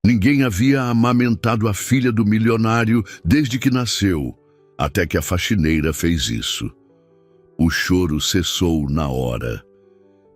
Ninguém havia amamentado a filha do milionário desde que nasceu, até que a faxineira fez isso. O choro cessou na hora.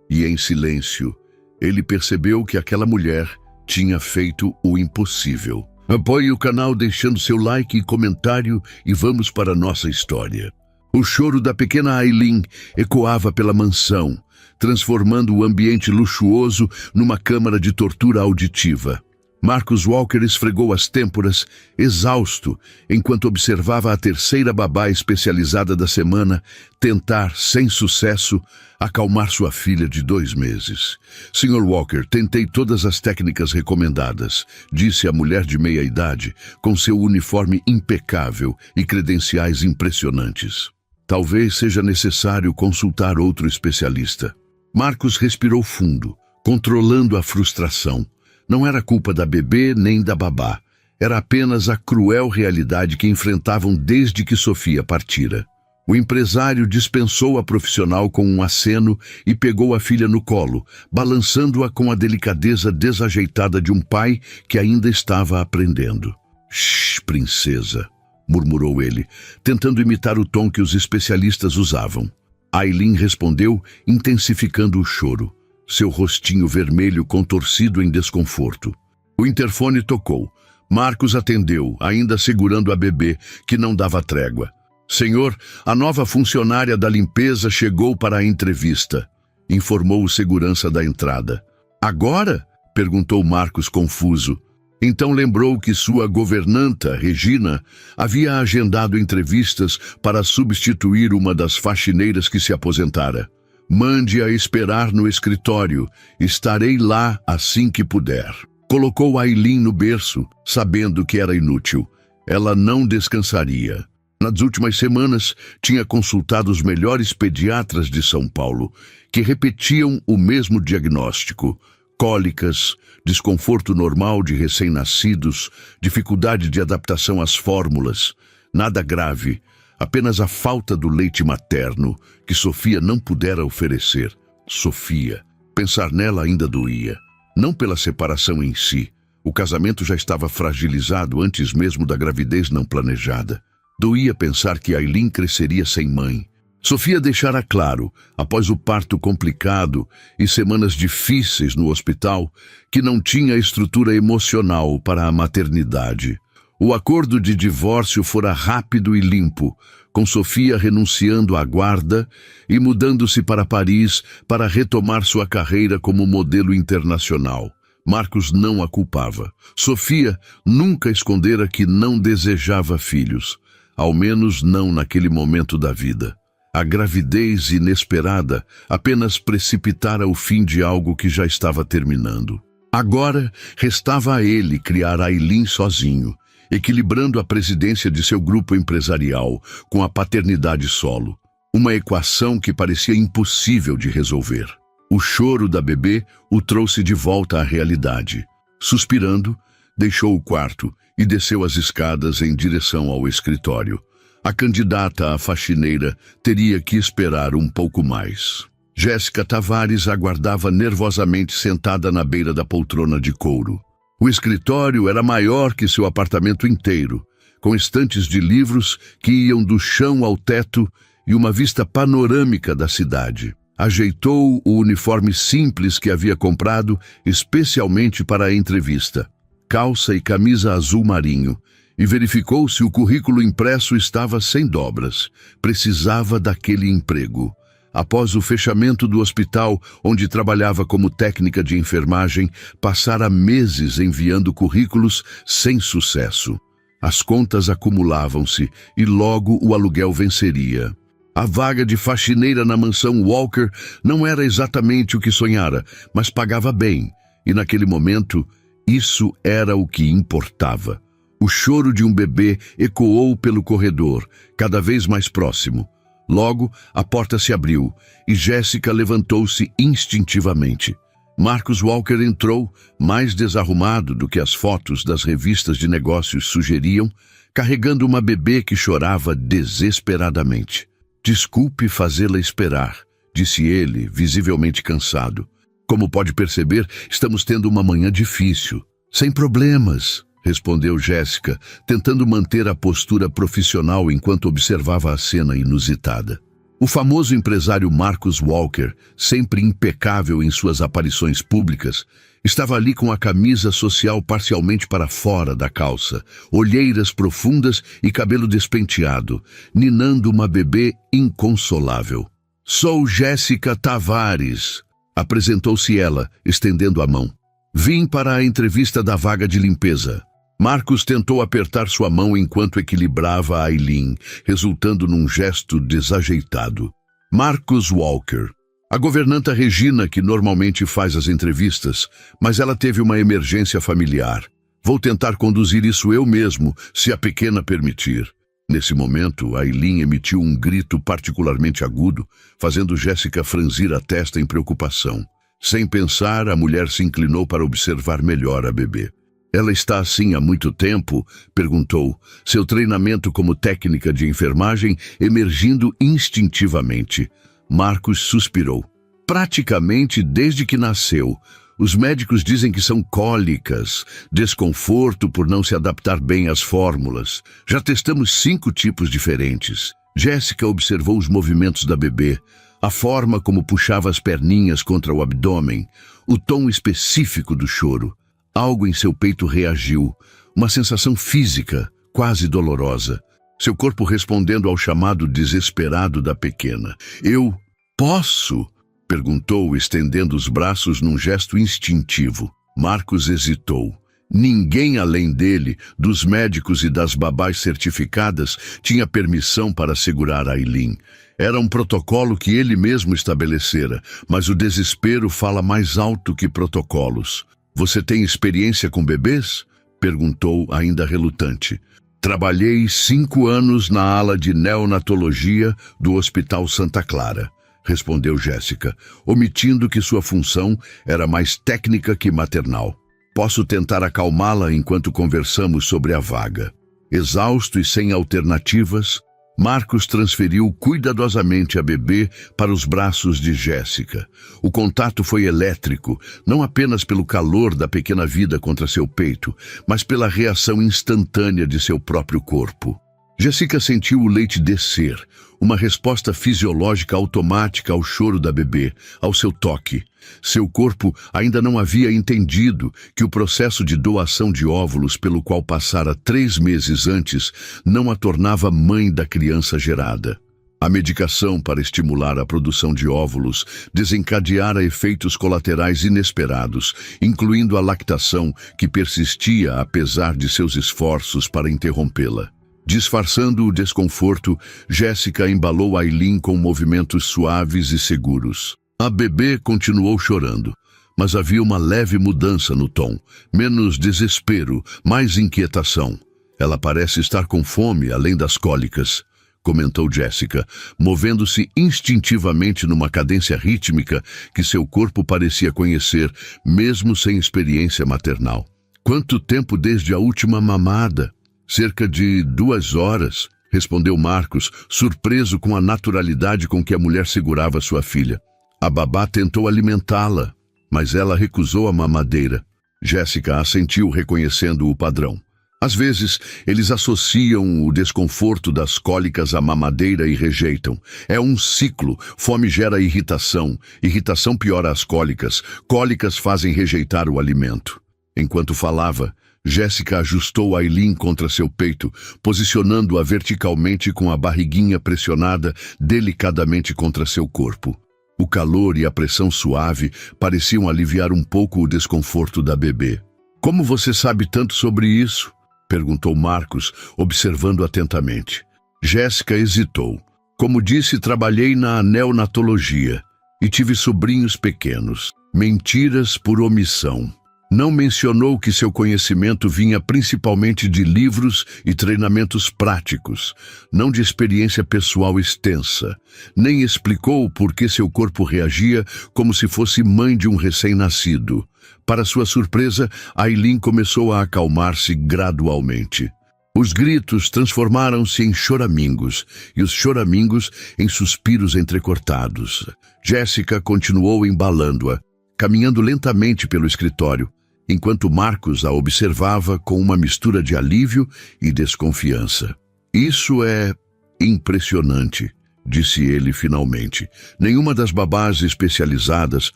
E em silêncio, ele percebeu que aquela mulher tinha feito o impossível. Apoie o canal deixando seu like e comentário e vamos para a nossa história. O choro da pequena Aileen ecoava pela mansão, transformando o ambiente luxuoso numa câmara de tortura auditiva. Marcus Walker esfregou as têmporas, exausto, enquanto observava a terceira babá especializada da semana tentar, sem sucesso, acalmar sua filha de 2 meses. Sr. Walker, tentei todas as técnicas recomendadas, disse a mulher de meia-idade, com seu uniforme impecável e credenciais impressionantes. Talvez seja necessário consultar outro especialista. Marcus respirou fundo, controlando a frustração. Não era culpa da bebê nem da babá. Era apenas a cruel realidade que enfrentavam desde que Sofia partira. O empresário dispensou a profissional com um aceno e pegou a filha no colo, balançando-a com a delicadeza desajeitada de um pai que ainda estava aprendendo. "Shh, princesa", murmurou ele, tentando imitar o tom que os especialistas usavam. Aileen respondeu, intensificando o choro, seu rostinho vermelho contorcido em desconforto. O interfone tocou. Marcus atendeu, ainda segurando a bebê, que não dava trégua. "Senhor, a nova funcionária da limpeza chegou para a entrevista", informou o segurança da entrada. "Agora?", perguntou Marcus confuso. Então lembrou que sua governanta, Regina, havia agendado entrevistas para substituir uma das faxineiras que se aposentara. "Mande-a esperar no escritório. Estarei lá assim que puder." Colocou Aileen no berço, sabendo que era inútil. Ela não descansaria. Nas últimas semanas, tinha consultado os melhores pediatras de São Paulo, que repetiam o mesmo diagnóstico: cólicas, desconforto normal de recém-nascidos, dificuldade de adaptação às fórmulas. Nada grave, apenas a falta do leite materno, que Sofia não pudera oferecer. Sofia. Pensar nela ainda doía. Não pela separação em si. O casamento já estava fragilizado antes mesmo da gravidez não planejada. Doía pensar que Aileen cresceria sem mãe. Sofia deixara claro, após o parto complicado e semanas difíceis no hospital, que não tinha estrutura emocional para a maternidade. O acordo de divórcio fora rápido e limpo, com Sofia renunciando à guarda e mudando-se para Paris para retomar sua carreira como modelo internacional. Marcus não a culpava. Sofia nunca escondera que não desejava filhos, ao menos não naquele momento da vida. A gravidez inesperada apenas precipitara o fim de algo que já estava terminando. Agora restava a ele criar Aileen sozinho, equilibrando a presidência de seu grupo empresarial com a paternidade solo. Uma equação que parecia impossível de resolver. O choro da bebê o trouxe de volta à realidade. Suspirando, deixou o quarto e desceu as escadas em direção ao escritório. A candidata à faxineira teria que esperar um pouco mais. Jéssica Tavares aguardava nervosamente sentada na beira da poltrona de couro. O escritório era maior que seu apartamento inteiro, com estantes de livros que iam do chão ao teto e uma vista panorâmica da cidade. Ajeitou o uniforme simples que havia comprado especialmente para a entrevista, calça e camisa azul marinho, e verificou se o currículo impresso estava sem dobras. Precisava daquele emprego. Após o fechamento do hospital, onde trabalhava como técnica de enfermagem, passara meses enviando currículos sem sucesso. As contas acumulavam-se e logo o aluguel venceria. A vaga de faxineira na mansão Walker não era exatamente o que sonhara, mas pagava bem, e naquele momento, isso era o que importava. O choro de um bebê ecoou pelo corredor, cada vez mais próximo. Logo, a porta se abriu e Jéssica levantou-se instintivamente. Marcus Walker entrou, mais desarrumado do que as fotos das revistas de negócios sugeriam, carregando uma bebê que chorava desesperadamente. "Desculpe fazê-la esperar", disse ele, visivelmente cansado. "Como pode perceber, estamos tendo uma manhã difícil." Sem problemas, respondeu Jéssica, tentando manter a postura profissional enquanto observava a cena inusitada. O famoso empresário Marcus Walker, sempre impecável em suas aparições públicas, estava ali com a camisa social parcialmente para fora da calça, olheiras profundas e cabelo despenteado, ninando uma bebê inconsolável. Sou Jéssica Tavares, apresentou-se ela, estendendo a mão. Vim para a entrevista da vaga de limpeza. Marcus tentou apertar sua mão enquanto equilibrava a Aileen, resultando num gesto desajeitado. Marcus Walker. A governanta Regina, que normalmente faz as entrevistas, mas ela teve uma emergência familiar. Vou tentar conduzir isso eu mesmo, se a pequena permitir. Nesse momento, Aileen emitiu um grito particularmente agudo, fazendo Jéssica franzir a testa em preocupação. Sem pensar, a mulher se inclinou para observar melhor a bebê. Ela está assim há muito tempo? Perguntou, seu treinamento como técnica de enfermagem emergindo instintivamente. Marcus suspirou. Praticamente desde que nasceu. Os médicos dizem que são cólicas, desconforto por não se adaptar bem às fórmulas. Já testamos 5 tipos diferentes. Jéssica observou os movimentos da bebê, a forma como puxava as perninhas contra o abdômen, o tom específico do choro. Algo em seu peito reagiu, uma sensação física, quase dolorosa. Seu corpo respondendo ao chamado desesperado da pequena. Eu posso? Perguntou, estendendo os braços num gesto instintivo. Marcus hesitou. Ninguém além dele, dos médicos e das babás certificadas, tinha permissão para segurar Aileen. Era um protocolo que ele mesmo estabelecera, mas o desespero fala mais alto que protocolos. Você tem experiência com bebês? Perguntou, ainda relutante. Trabalhei 5 anos na ala de neonatologia do Hospital Santa Clara, respondeu Jéssica, omitindo que sua função era mais técnica que maternal. Posso tentar acalmá-la enquanto conversamos sobre a vaga. Exausto e sem alternativas, Marcus transferiu cuidadosamente a bebê para os braços de Jéssica. O contato foi elétrico, não apenas pelo calor da pequena vida contra seu peito, mas pela reação instantânea de seu próprio corpo. Jéssica sentiu o leite descer, uma resposta fisiológica automática ao choro da bebê, ao seu toque. Seu corpo ainda não havia entendido que o processo de doação de óvulos pelo qual passara 3 meses antes não a tornava mãe da criança gerada. A medicação para estimular a produção de óvulos desencadeara efeitos colaterais inesperados, incluindo a lactação que persistia apesar de seus esforços para interrompê-la. Disfarçando o desconforto, Jéssica embalou Aileen com movimentos suaves e seguros. A bebê continuou chorando, mas havia uma leve mudança no tom, menos desespero, mais inquietação. Ela parece estar com fome, além das cólicas, comentou Jéssica, movendo-se instintivamente numa cadência rítmica que seu corpo parecia conhecer, mesmo sem experiência maternal. Quanto tempo desde a última mamada? Cerca de 2 horas, respondeu Marcus, surpreso com a naturalidade com que a mulher segurava sua filha. A babá tentou alimentá-la, mas ela recusou a mamadeira. Jéssica assentiu, reconhecendo o padrão. Às vezes, eles associam o desconforto das cólicas à mamadeira e rejeitam. É um ciclo. Fome gera irritação. Irritação piora as cólicas. Cólicas fazem rejeitar o alimento. Enquanto falava, Jéssica ajustou Aileen contra seu peito, posicionando-a verticalmente com a barriguinha pressionada delicadamente contra seu corpo. O calor e a pressão suave pareciam aliviar um pouco o desconforto da bebê. Como você sabe tanto sobre isso? Perguntou Marcus, observando atentamente. Jéssica hesitou. Como disse, trabalhei na neonatologia e tive sobrinhos pequenos. Mentiras por omissão. Não mencionou que seu conhecimento vinha principalmente de livros e treinamentos práticos, não de experiência pessoal extensa. Nem explicou por que seu corpo reagia como se fosse mãe de um recém-nascido. Para sua surpresa, Aileen começou a acalmar-se gradualmente. Os gritos transformaram-se em choramingos, e os choramingos em suspiros entrecortados. Jéssica continuou embalando-a, caminhando lentamente pelo escritório. enquanto Marcos a observava com uma mistura de alívio e desconfiança. Isso é impressionante, disse ele finalmente. Nenhuma das babás especializadas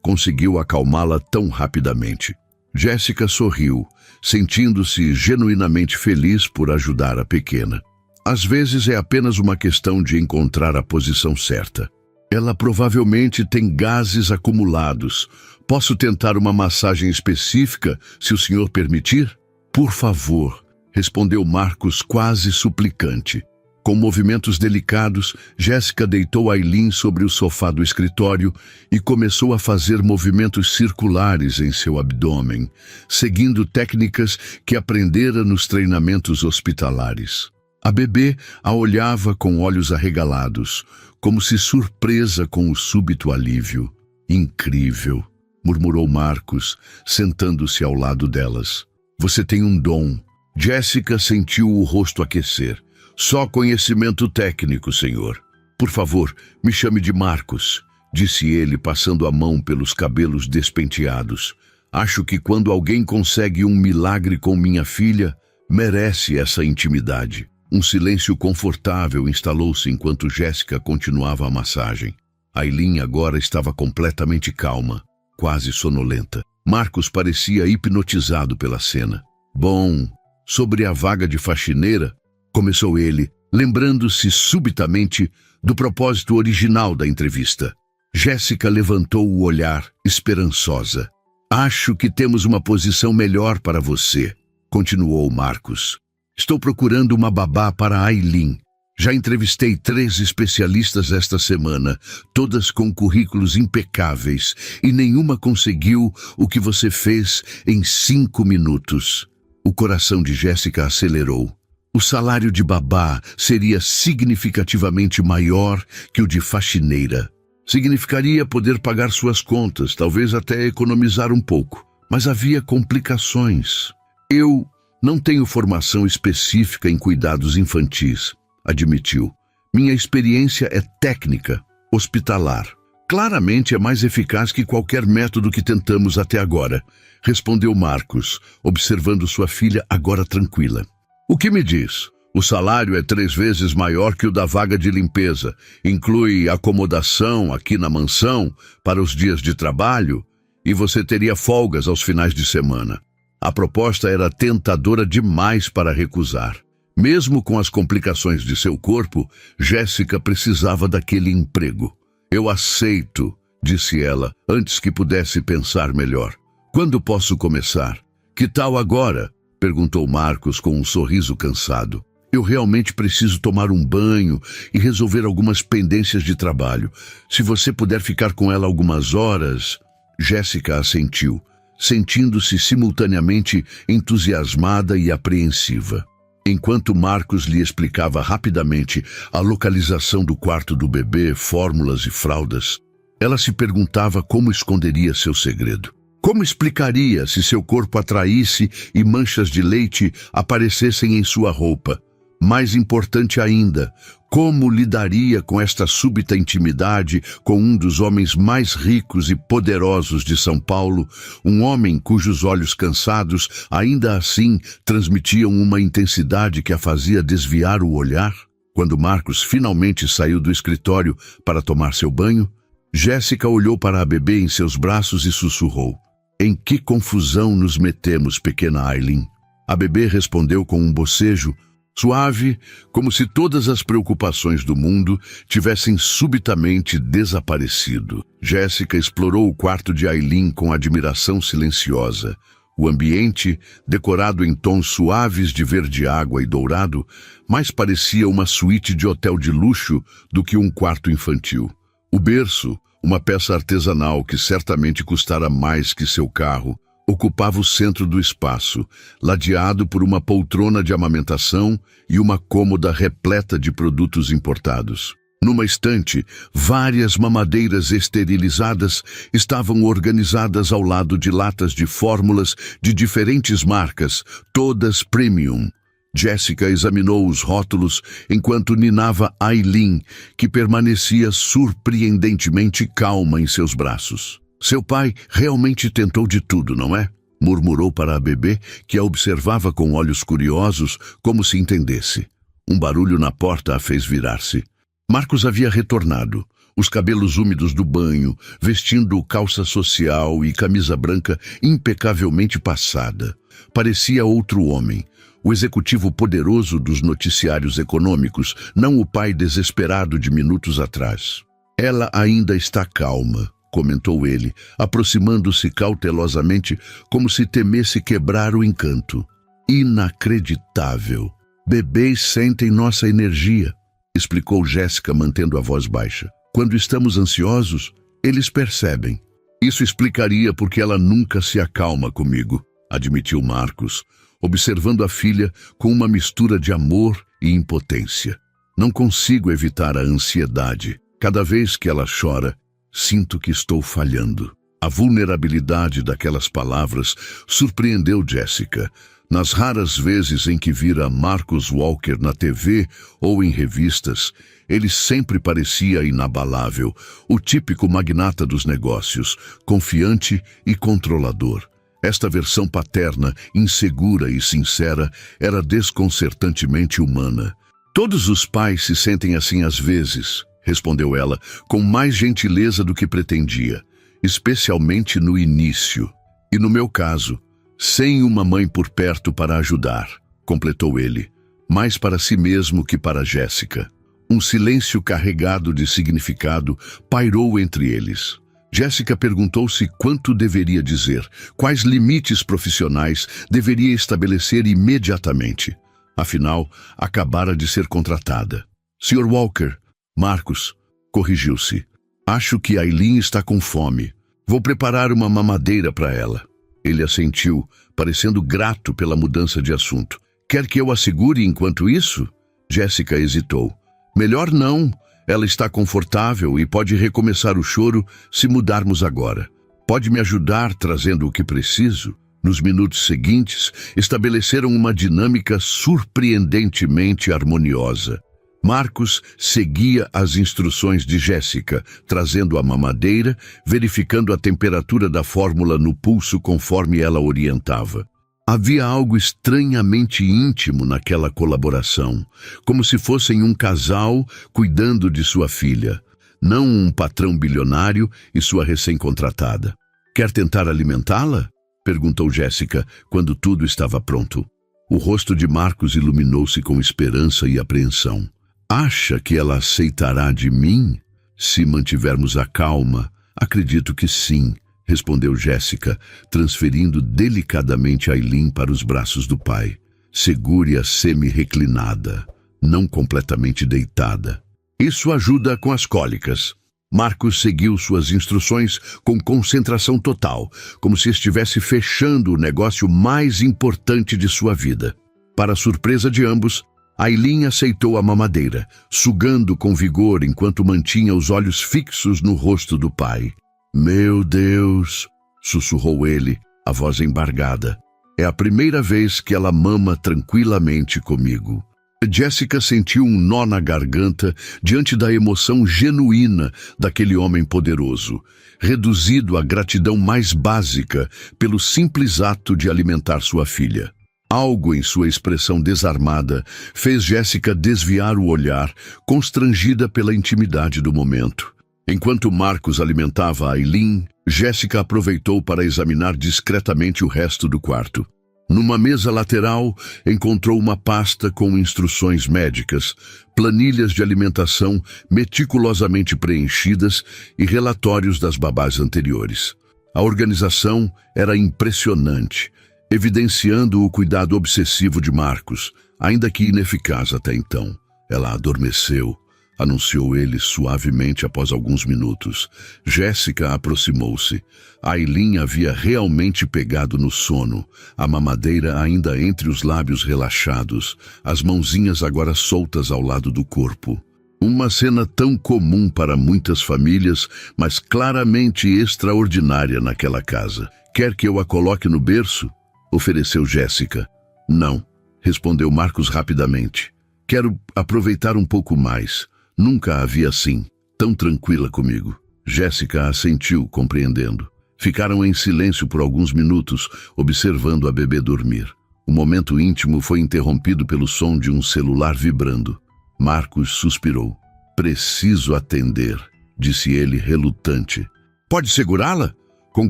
conseguiu acalmá-la tão rapidamente. Jéssica sorriu, sentindo-se genuinamente feliz por ajudar a pequena. Às vezes é apenas uma questão de encontrar a posição certa. Ela provavelmente tem gases acumulados. Posso tentar uma massagem específica, se o senhor permitir? Por favor, respondeu Marcos quase suplicante. Com movimentos delicados, Jéssica deitou Aileen sobre o sofá do escritório e começou a fazer movimentos circulares em seu abdômen, seguindo técnicas que aprendera nos treinamentos hospitalares. A bebê a olhava com olhos arregalados, como se surpresa com o súbito alívio. Incrível, murmurou Marcos, sentando-se ao lado delas. Você tem um dom. Jéssica sentiu o rosto aquecer. Só conhecimento técnico, senhor. Por favor, me chame de Marcos, disse ele, passando a mão pelos cabelos despenteados. Acho que quando alguém consegue um milagre com minha filha, merece essa intimidade. Um silêncio confortável instalou-se enquanto Jéssica continuava a massagem. Aileen agora estava completamente calma, quase sonolenta. Marcos parecia hipnotizado pela cena. Bom, sobre a vaga de faxineira, começou ele, lembrando-se subitamente do propósito original da entrevista. Jéssica levantou o olhar, esperançosa. Acho que temos uma posição melhor para você, continuou Marcos. Estou procurando uma babá para Aileen. Já entrevistei 3 especialistas esta semana, todas com currículos impecáveis, e nenhuma conseguiu o que você fez em 5 minutos. O coração de Jéssica acelerou. O salário de babá seria significativamente maior que o de faxineira. Significaria poder pagar suas contas, talvez até economizar um pouco. Mas havia complicações. Eu não tenho formação específica em cuidados infantis, admitiu. Minha experiência é técnica, hospitalar. Claramente é mais eficaz que qualquer método que tentamos até agora, respondeu Marcos, observando sua filha agora tranquila. O que me diz? O salário é 3 vezes maior que o da vaga de limpeza. Inclui acomodação aqui na mansão para os dias de trabalho e você teria folgas aos finais de semana. A proposta era tentadora demais para recusar. Mesmo com as complicações de seu corpo, Jéssica precisava daquele emprego. Eu aceito, disse ela, antes que pudesse pensar melhor. Quando posso começar? Que tal agora? Perguntou Marcos com um sorriso cansado. Eu realmente preciso tomar um banho e resolver algumas pendências de trabalho. Se você puder ficar com ela algumas horas... Jéssica assentiu, sentindo-se simultaneamente entusiasmada e apreensiva. Enquanto Marcos lhe explicava rapidamente a localização do quarto do bebê, fórmulas e fraldas, ela se perguntava como esconderia seu segredo. Como explicaria se seu corpo atraísse e manchas de leite aparecessem em sua roupa? Mais importante ainda, como lidaria com esta súbita intimidade com um dos homens mais ricos e poderosos de São Paulo, um homem cujos olhos cansados ainda assim transmitiam uma intensidade que a fazia desviar o olhar? Quando Marcos finalmente saiu do escritório para tomar seu banho, Jéssica olhou para a bebê em seus braços e sussurrou. Em que confusão nos metemos, pequena Aileen? A bebê respondeu com um bocejo, suave, como se todas as preocupações do mundo tivessem subitamente desaparecido. Jéssica explorou o quarto de Aileen com admiração silenciosa. O ambiente, decorado em tons suaves de verde-água e dourado, mais parecia uma suíte de hotel de luxo do que um quarto infantil. O berço, uma peça artesanal que certamente custara mais que seu carro, ocupava o centro do espaço, ladeado por uma poltrona de amamentação e uma cômoda repleta de produtos importados. Numa estante, várias mamadeiras esterilizadas estavam organizadas ao lado de latas de fórmulas de diferentes marcas, todas premium. Jéssica examinou os rótulos enquanto ninava Aileen, que permanecia surpreendentemente calma em seus braços. Seu pai realmente tentou de tudo, não é? murmurou para a bebê, que a observava com olhos curiosos, como se entendesse. Um barulho na porta a fez virar-se. Marcos havia retornado, os cabelos úmidos do banho, vestindo calça social e camisa branca impecavelmente passada. Parecia outro homem, o executivo poderoso dos noticiários econômicos, não o pai desesperado de minutos atrás. Ela ainda está calma, comentou ele, aproximando-se cautelosamente, como se temesse quebrar o encanto. Inacreditável. Bebês sentem nossa energia, explicou Jéssica, mantendo a voz baixa. Quando estamos ansiosos, eles percebem. Isso explicaria porque ela nunca se acalma comigo, admitiu Marcos, observando a filha com uma mistura de amor e impotência. Não consigo evitar a ansiedade. Cada vez que ela chora, sinto que estou falhando. A vulnerabilidade daquelas palavras surpreendeu Jéssica. Nas raras vezes em que vira Marcus Walker na TV ou em revistas, ele sempre parecia inabalável, o típico magnata dos negócios, confiante e controlador. Esta versão paterna, insegura e sincera, era desconcertantemente humana. Todos os pais se sentem assim às vezes, respondeu ela, com mais gentileza do que pretendia, especialmente no início. E no meu caso, sem uma mãe por perto para ajudar, completou ele, mais para si mesmo que para Jéssica. Um silêncio carregado de significado pairou entre eles. Jéssica perguntou-se quanto deveria dizer, quais limites profissionais deveria estabelecer imediatamente. Afinal, acabara de ser contratada. Sr. Walker, Marcos, corrigiu-se. Acho que Aileen está com fome. Vou preparar uma mamadeira para ela. Ele assentiu, parecendo grato pela mudança de assunto. Quer que eu a segure enquanto isso? Jéssica hesitou. Melhor não. Ela está confortável e pode recomeçar o choro se mudarmos agora. Pode me ajudar trazendo o que preciso? Nos minutos seguintes, estabeleceram uma dinâmica surpreendentemente harmoniosa. Marcos seguia as instruções de Jéssica, trazendo a mamadeira, verificando a temperatura da fórmula no pulso conforme ela orientava. Havia algo estranhamente íntimo naquela colaboração, como se fossem um casal cuidando de sua filha, não um patrão bilionário e sua recém-contratada. Quer tentar alimentá-la? Perguntou Jéssica, quando tudo estava pronto. O rosto de Marcos iluminou-se com esperança e apreensão. Acha que ela aceitará de mim? Se mantivermos a calma, acredito que sim, respondeu Jéssica, transferindo delicadamente Aileen para os braços do pai. Segure-a semi-reclinada, não completamente deitada. Isso ajuda com as cólicas. Marcos seguiu suas instruções com concentração total, como se estivesse fechando o negócio mais importante de sua vida. Para surpresa de ambos, Aileen aceitou a mamadeira, sugando com vigor enquanto mantinha os olhos fixos no rosto do pai. Meu Deus, sussurrou ele, a voz embargada. É a primeira vez que ela mama tranquilamente comigo. Jéssica sentiu um nó na garganta diante da emoção genuína daquele homem poderoso, reduzido à gratidão mais básica pelo simples ato de alimentar sua filha. Algo em sua expressão desarmada fez Jéssica desviar o olhar, constrangida pela intimidade do momento. Enquanto Marcos alimentava Aileen, Jéssica aproveitou para examinar discretamente o resto do quarto. Numa mesa lateral, encontrou uma pasta com instruções médicas, planilhas de alimentação meticulosamente preenchidas e relatórios das babás anteriores. A organização era impressionante, evidenciando o cuidado obsessivo de Marcos, ainda que ineficaz até então. Ela adormeceu, anunciou ele suavemente após alguns minutos. Jéssica aproximou-se. Aileen havia realmente pegado no sono, a mamadeira ainda entre os lábios relaxados, as mãozinhas agora soltas ao lado do corpo. Uma cena tão comum para muitas famílias, mas claramente extraordinária naquela casa. Quer que eu a coloque no berço? Ofereceu Jéssica. Não, respondeu Marcos rapidamente. Quero aproveitar um pouco mais. Nunca a vi assim, tão tranquila comigo. Jéssica assentiu, compreendendo. Ficaram em silêncio por alguns minutos, observando a bebê dormir. O momento íntimo foi interrompido pelo som de um celular vibrando. Marcos suspirou. Preciso atender, disse ele relutante. Pode segurá-la? Com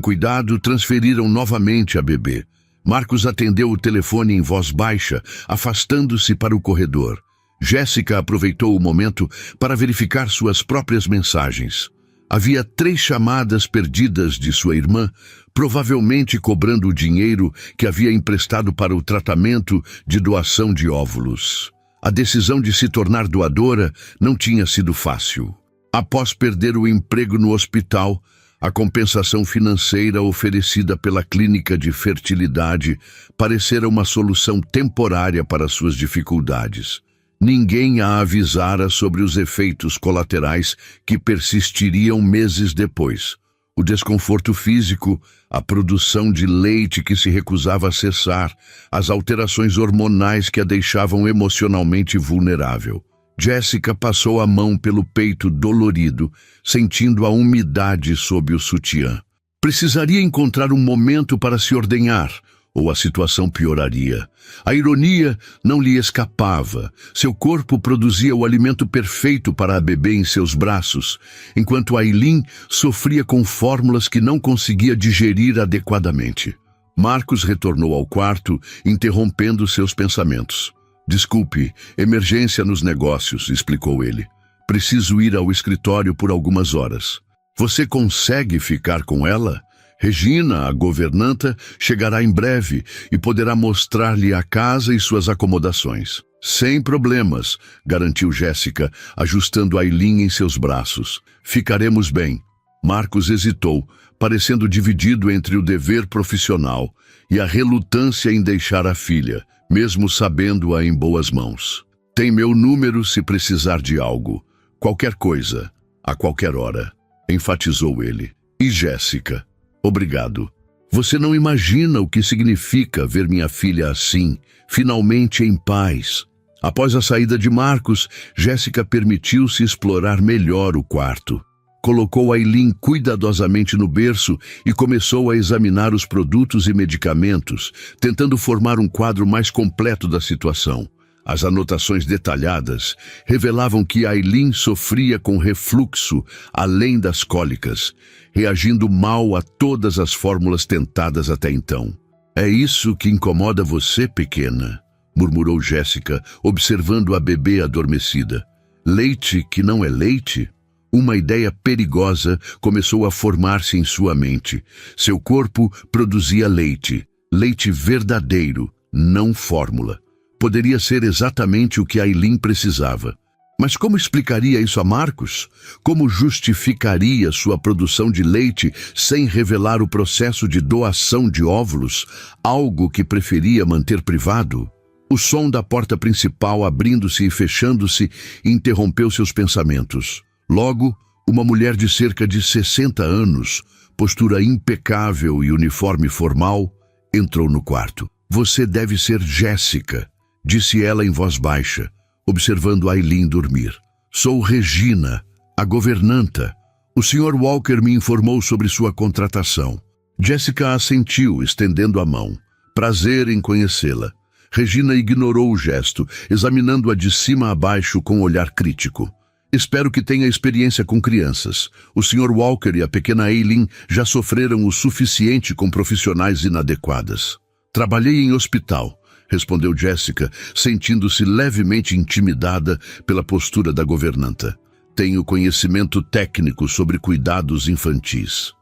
cuidado, transferiram novamente a bebê. Marcos atendeu o telefone em voz baixa, afastando-se para o corredor. Jéssica aproveitou o momento para verificar suas próprias mensagens. Havia 3 chamadas perdidas de sua irmã, provavelmente cobrando o dinheiro que havia emprestado para o tratamento de doação de óvulos. A decisão de se tornar doadora não tinha sido fácil. Após perder o emprego no hospital, a compensação financeira oferecida pela clínica de fertilidade parecera uma solução temporária para suas dificuldades. Ninguém a avisara sobre os efeitos colaterais que persistiriam meses depois. O desconforto físico, a produção de leite que se recusava a cessar, as alterações hormonais que a deixavam emocionalmente vulnerável. Jéssica passou a mão pelo peito dolorido, sentindo a umidade sob o sutiã. Precisaria encontrar um momento para se ordenhar, ou a situação pioraria. A ironia não lhe escapava. Seu corpo produzia o alimento perfeito para a bebê em seus braços, enquanto Aylin sofria com fórmulas que não conseguia digerir adequadamente. Marcos retornou ao quarto, interrompendo seus pensamentos. Desculpe, emergência nos negócios, explicou ele. Preciso ir ao escritório por algumas horas. Você consegue ficar com ela? Regina, a governanta, chegará em breve e poderá mostrar-lhe a casa e suas acomodações. Sem problemas, garantiu Jéssica, ajustando Aylin em seus braços. Ficaremos bem. Marcos hesitou, parecendo dividido entre o dever profissional e a relutância em deixar a filha, mesmo sabendo-a em boas mãos. Tem meu número se precisar de algo. Qualquer coisa, a qualquer hora, enfatizou ele. E Jéssica? Obrigado. Você não imagina o que significa ver minha filha assim, finalmente em paz. Após a saída de Marcos, Jéssica permitiu-se explorar melhor o quarto. Colocou Aylin cuidadosamente no berço e começou a examinar os produtos e medicamentos, tentando formar um quadro mais completo da situação. As anotações detalhadas revelavam que Aylin sofria com refluxo, além das cólicas, reagindo mal a todas as fórmulas tentadas até então. É isso que incomoda você, pequena? Murmurou Jéssica, observando a bebê adormecida. Leite que não é leite? Uma ideia perigosa começou a formar-se em sua mente. Seu corpo produzia leite, leite verdadeiro, não fórmula. Poderia ser exatamente o que Aylin precisava. Mas como explicaria isso a Marcos? Como justificaria sua produção de leite sem revelar o processo de doação de óvulos, algo que preferia manter privado? O som da porta principal abrindo-se e fechando-se interrompeu seus pensamentos. Logo, uma mulher de cerca de 60 anos, postura impecável e uniforme formal, entrou no quarto. Você deve ser Jéssica, disse ela em voz baixa, observando Aylin dormir. Sou Regina, a governanta. O Sr. Walker me informou sobre sua contratação. Jéssica assentiu, estendendo a mão. Prazer em conhecê-la. Regina ignorou o gesto, examinando-a de cima a baixo com um olhar crítico. Espero que tenha experiência com crianças. O Sr. Walker e a pequena Aylin já sofreram o suficiente com profissionais inadequadas. Trabalhei em hospital, respondeu Jéssica, sentindo-se levemente intimidada pela postura da governanta. Tenho conhecimento técnico sobre cuidados infantis.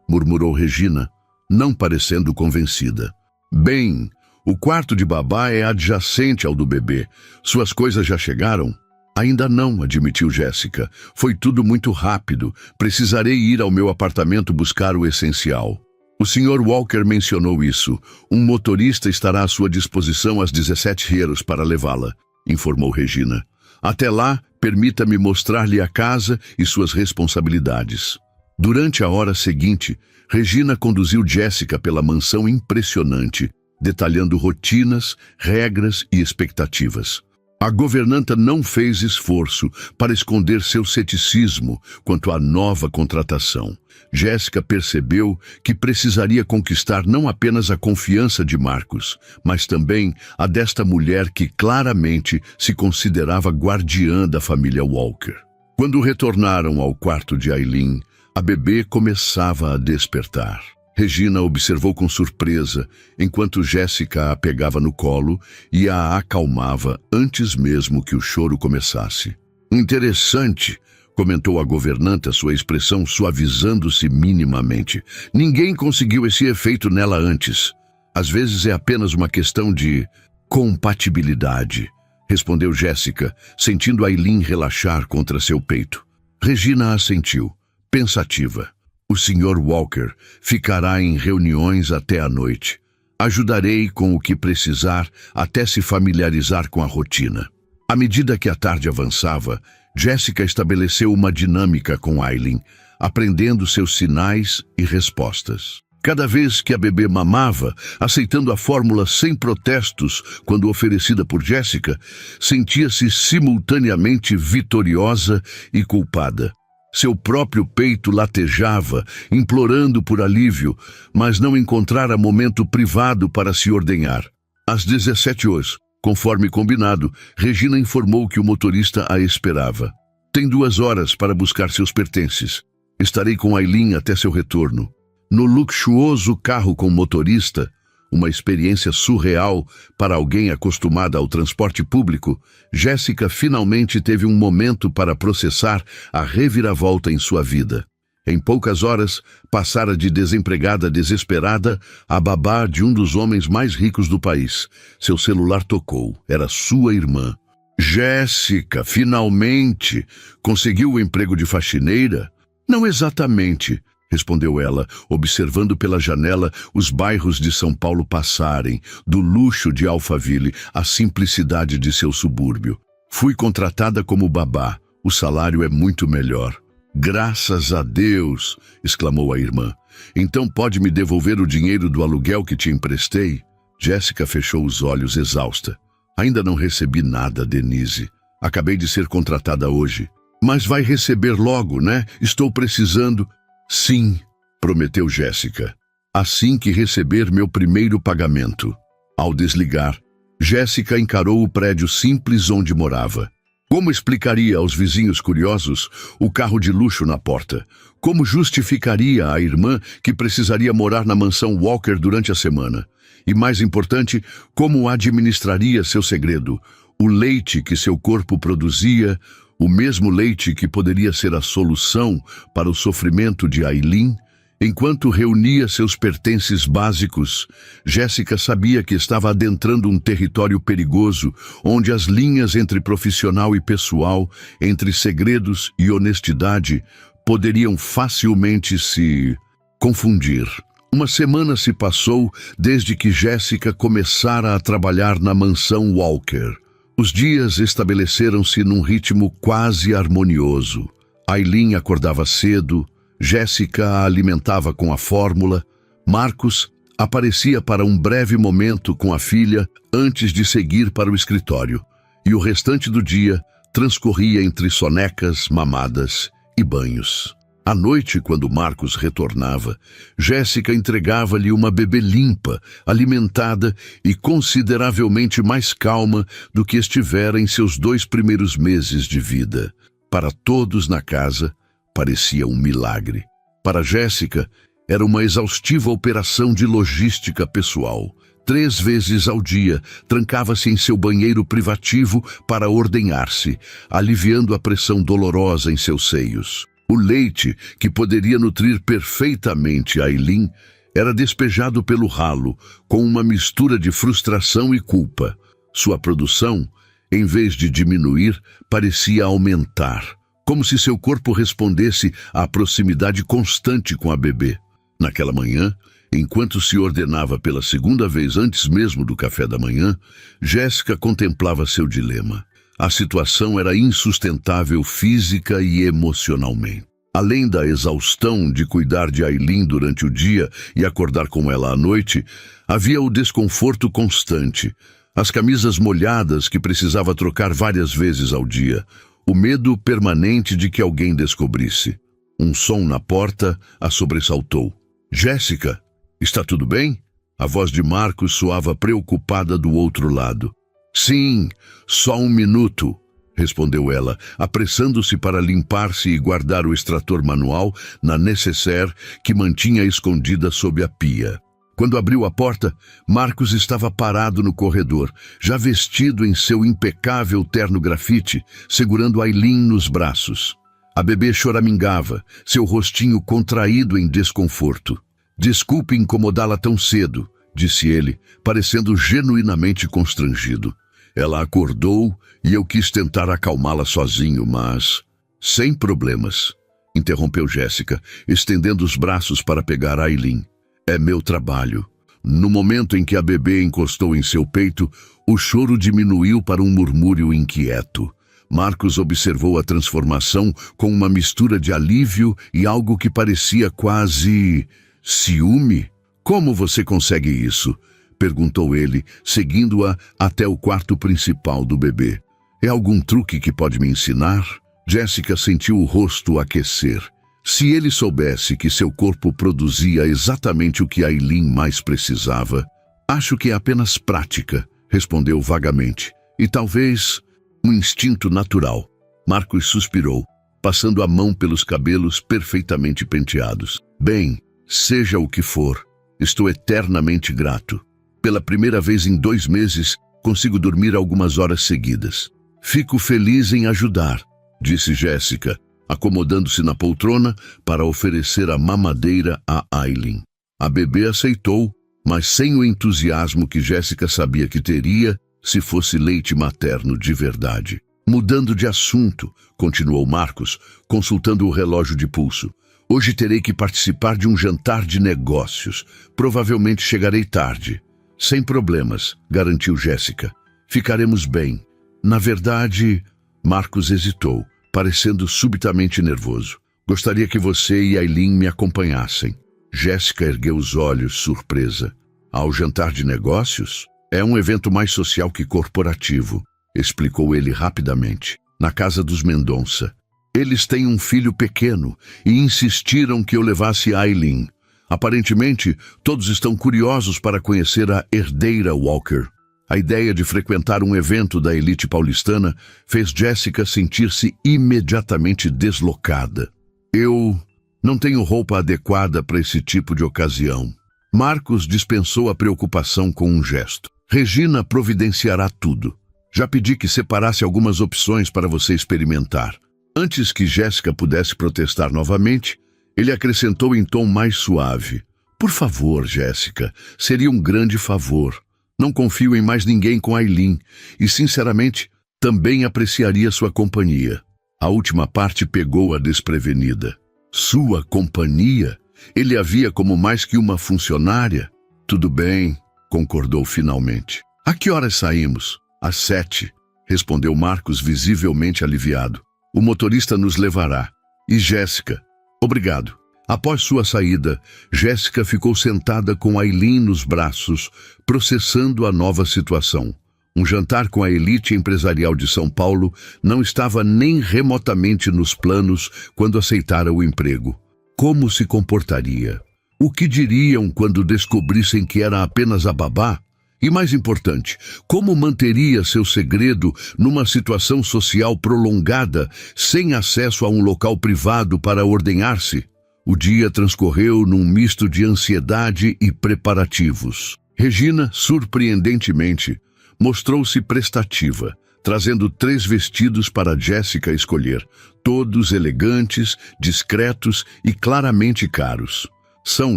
Murmurou Regina, não parecendo convencida. Bem, o quarto de babá é adjacente ao do bebê. Suas coisas já chegaram? Ainda não, admitiu Jéssica. Foi tudo muito rápido. Precisarei ir ao meu apartamento buscar o essencial. O Sr. Walker mencionou isso. Um motorista estará à sua disposição às 17h para levá-la, informou Regina. Até lá, permita-me mostrar-lhe a casa e suas responsabilidades. Durante a hora seguinte, Regina conduziu Jéssica pela mansão impressionante, detalhando rotinas, regras e expectativas. A governanta não fez esforço para esconder seu ceticismo quanto à nova contratação. Jéssica percebeu que precisaria conquistar não apenas a confiança de Marcos, mas também a desta mulher que claramente se considerava guardiã da família Walker. Quando retornaram ao quarto de Aileen, a bebê começava a despertar. Regina observou com surpresa, enquanto Jéssica a pegava no colo e a acalmava antes mesmo que o choro começasse. Interessante, comentou a governanta, sua expressão suavizando-se minimamente. Ninguém conseguiu esse efeito nela antes. Às vezes é apenas uma questão de compatibilidade, respondeu Jéssica, sentindo Aileen relaxar contra seu peito. Regina assentiu, pensativa. O Sr. Walker ficará em reuniões até a noite. Ajudarei com o que precisar até se familiarizar com a rotina. À medida que a tarde avançava, Jéssica estabeleceu uma dinâmica com Aileen, aprendendo seus sinais e respostas. Cada vez que a bebê mamava, aceitando a fórmula sem protestos quando oferecida por Jéssica, sentia-se simultaneamente vitoriosa e culpada. Seu próprio peito latejava, implorando por alívio, mas não encontrara momento privado para se ordenhar. Às 17 horas, conforme combinado, Regina informou que o motorista a esperava. Tem 2 horas para buscar seus pertences. Estarei com Aileen até seu retorno. No luxuoso carro com motorista, uma experiência surreal para alguém acostumada ao transporte público, Jéssica finalmente teve um momento para processar a reviravolta em sua vida. Em poucas horas, passara de desempregada desesperada a babá de um dos homens mais ricos do país. Seu celular tocou. Era sua irmã. Jéssica, finalmente! Conseguiu o emprego de faxineira? Não exatamente, respondeu ela, observando pela janela os bairros de São Paulo passarem, do luxo de Alphaville à simplicidade de seu subúrbio. Fui contratada como babá. O salário é muito melhor. Graças a Deus! Exclamou a irmã. Então pode me devolver o dinheiro do aluguel que te emprestei? Jéssica fechou os olhos exausta. Ainda não recebi nada, Denise. Acabei de ser contratada hoje. Mas vai receber logo, né? Estou precisando... Sim, prometeu Jéssica, assim que receber meu primeiro pagamento. Ao desligar, Jéssica encarou o prédio simples onde morava. Como explicaria aos vizinhos curiosos o carro de luxo na porta? Como justificaria à irmã que precisaria morar na mansão Walker durante a semana? E mais importante, como administraria seu segredo? O leite que seu corpo produzia, o mesmo leite que poderia ser a solução para o sofrimento de Aileen? Enquanto reunia seus pertences básicos, Jéssica sabia que estava adentrando um território perigoso, onde as linhas entre profissional e pessoal, entre segredos e honestidade, poderiam facilmente se confundir. Uma semana se passou desde que Jéssica começara a trabalhar na mansão Walker. Os dias estabeleceram-se num ritmo quase harmonioso. Aileen acordava cedo, Jéssica a alimentava com a fórmula, Marcos aparecia para um breve momento com a filha antes de seguir para o escritório, e o restante do dia transcorria entre sonecas, mamadas e banhos. À noite, quando Marcos retornava, Jéssica entregava-lhe uma bebê limpa, alimentada e consideravelmente mais calma do que estivera em seus 2 primeiros meses de vida. Para todos na casa, parecia um milagre. Para Jéssica, era uma exaustiva operação de logística pessoal. 3 vezes ao dia, trancava-se em seu banheiro privativo para ordenhar-se, aliviando a pressão dolorosa em seus seios. O leite, que poderia nutrir perfeitamente Aileen, era despejado pelo ralo, com uma mistura de frustração e culpa. Sua produção, em vez de diminuir, parecia aumentar, como se seu corpo respondesse à proximidade constante com a bebê. Naquela manhã, enquanto se ordenava pela 2ª vez antes mesmo do café da manhã, Jéssica contemplava seu dilema. A situação era insustentável física e emocionalmente. Além da exaustão de cuidar de Aileen durante o dia e acordar com ela à noite, havia o desconforto constante, as camisas molhadas que precisava trocar várias vezes ao dia, o medo permanente de que alguém descobrisse. Um som na porta a sobressaltou. Jéssica, está tudo bem? A voz de Marcos soava preocupada do outro lado. Sim, só um minuto, respondeu ela, apressando-se para limpar-se e guardar o extrator manual na nécessaire que mantinha escondida sob a pia. Quando abriu a porta, Marcos estava parado no corredor, já vestido em seu impecável terno grafite, segurando Aileen nos braços. A bebê choramingava, seu rostinho contraído em desconforto. Desculpe incomodá-la tão cedo, disse ele, parecendo genuinamente constrangido. Ela acordou e eu quis tentar acalmá-la sozinho, mas... Sem problemas, interrompeu Jéssica, estendendo os braços para pegar Aileen. É meu trabalho. No momento em que a bebê encostou em seu peito, o choro diminuiu para um murmúrio inquieto. Marcos observou a transformação com uma mistura de alívio e algo que parecia quase... ciúme? Como você consegue isso? Perguntou ele, seguindo-a até o quarto principal do bebê. É algum truque que pode me ensinar? Jéssica sentiu o rosto aquecer. Se ele soubesse que seu corpo produzia exatamente o que Aileen mais precisava, acho que é apenas prática, respondeu vagamente. E talvez um instinto natural. Marcos suspirou, passando a mão pelos cabelos perfeitamente penteados. Bem, seja o que for, estou eternamente grato. Pela primeira vez em 2 meses, consigo dormir algumas horas seguidas. Fico feliz em ajudar, disse Jéssica, acomodando-se na poltrona para oferecer a mamadeira a Aileen. A bebê aceitou, mas sem o entusiasmo que Jéssica sabia que teria se fosse leite materno de verdade. Mudando de assunto, continuou Marcos, consultando o relógio de pulso. Hoje terei que participar de um jantar de negócios. Provavelmente chegarei tarde. Sem problemas, garantiu Jéssica. Ficaremos bem. Na verdade, Marcos hesitou, parecendo subitamente nervoso. Gostaria que você e Aileen me acompanhassem. Jéssica ergueu os olhos, surpresa. Ao jantar de negócios? É um evento mais social que corporativo, explicou ele rapidamente. Na casa dos Mendonça. Eles têm um filho pequeno e insistiram que eu levasse Aileen. Aparentemente, todos estão curiosos para conhecer a herdeira Walker. A ideia de frequentar um evento da elite paulistana fez Jéssica sentir-se imediatamente deslocada. Eu não tenho roupa adequada para esse tipo de ocasião. Marcos dispensou a preocupação com um gesto. Regina providenciará tudo. Já pedi que separasse algumas opções para você experimentar. Antes que Jéssica pudesse protestar novamente, ele acrescentou em tom mais suave. Por favor, Jéssica, seria um grande favor. Não confio em mais ninguém com Aileen e, sinceramente, também apreciaria sua companhia. A última parte pegou-a desprevenida. Sua companhia? Ele a via como mais que uma funcionária? Tudo bem, concordou finalmente. A que horas saímos? Às 7, respondeu Marcos visivelmente aliviado. O motorista nos levará. E Jéssica? Obrigado. Após sua saída, Jéssica ficou sentada com Aileen nos braços, processando a nova situação. Um jantar com a elite empresarial de São Paulo não estava nem remotamente nos planos quando aceitara o emprego. Como se comportaria? O que diriam quando descobrissem que era apenas a babá? E mais importante, como manteria seu segredo numa situação social prolongada, sem acesso a um local privado para ordenhar-se? O dia transcorreu num misto de ansiedade e preparativos. Regina, surpreendentemente, mostrou-se prestativa, trazendo 3 vestidos para Jéssica escolher, todos elegantes, discretos e claramente caros. São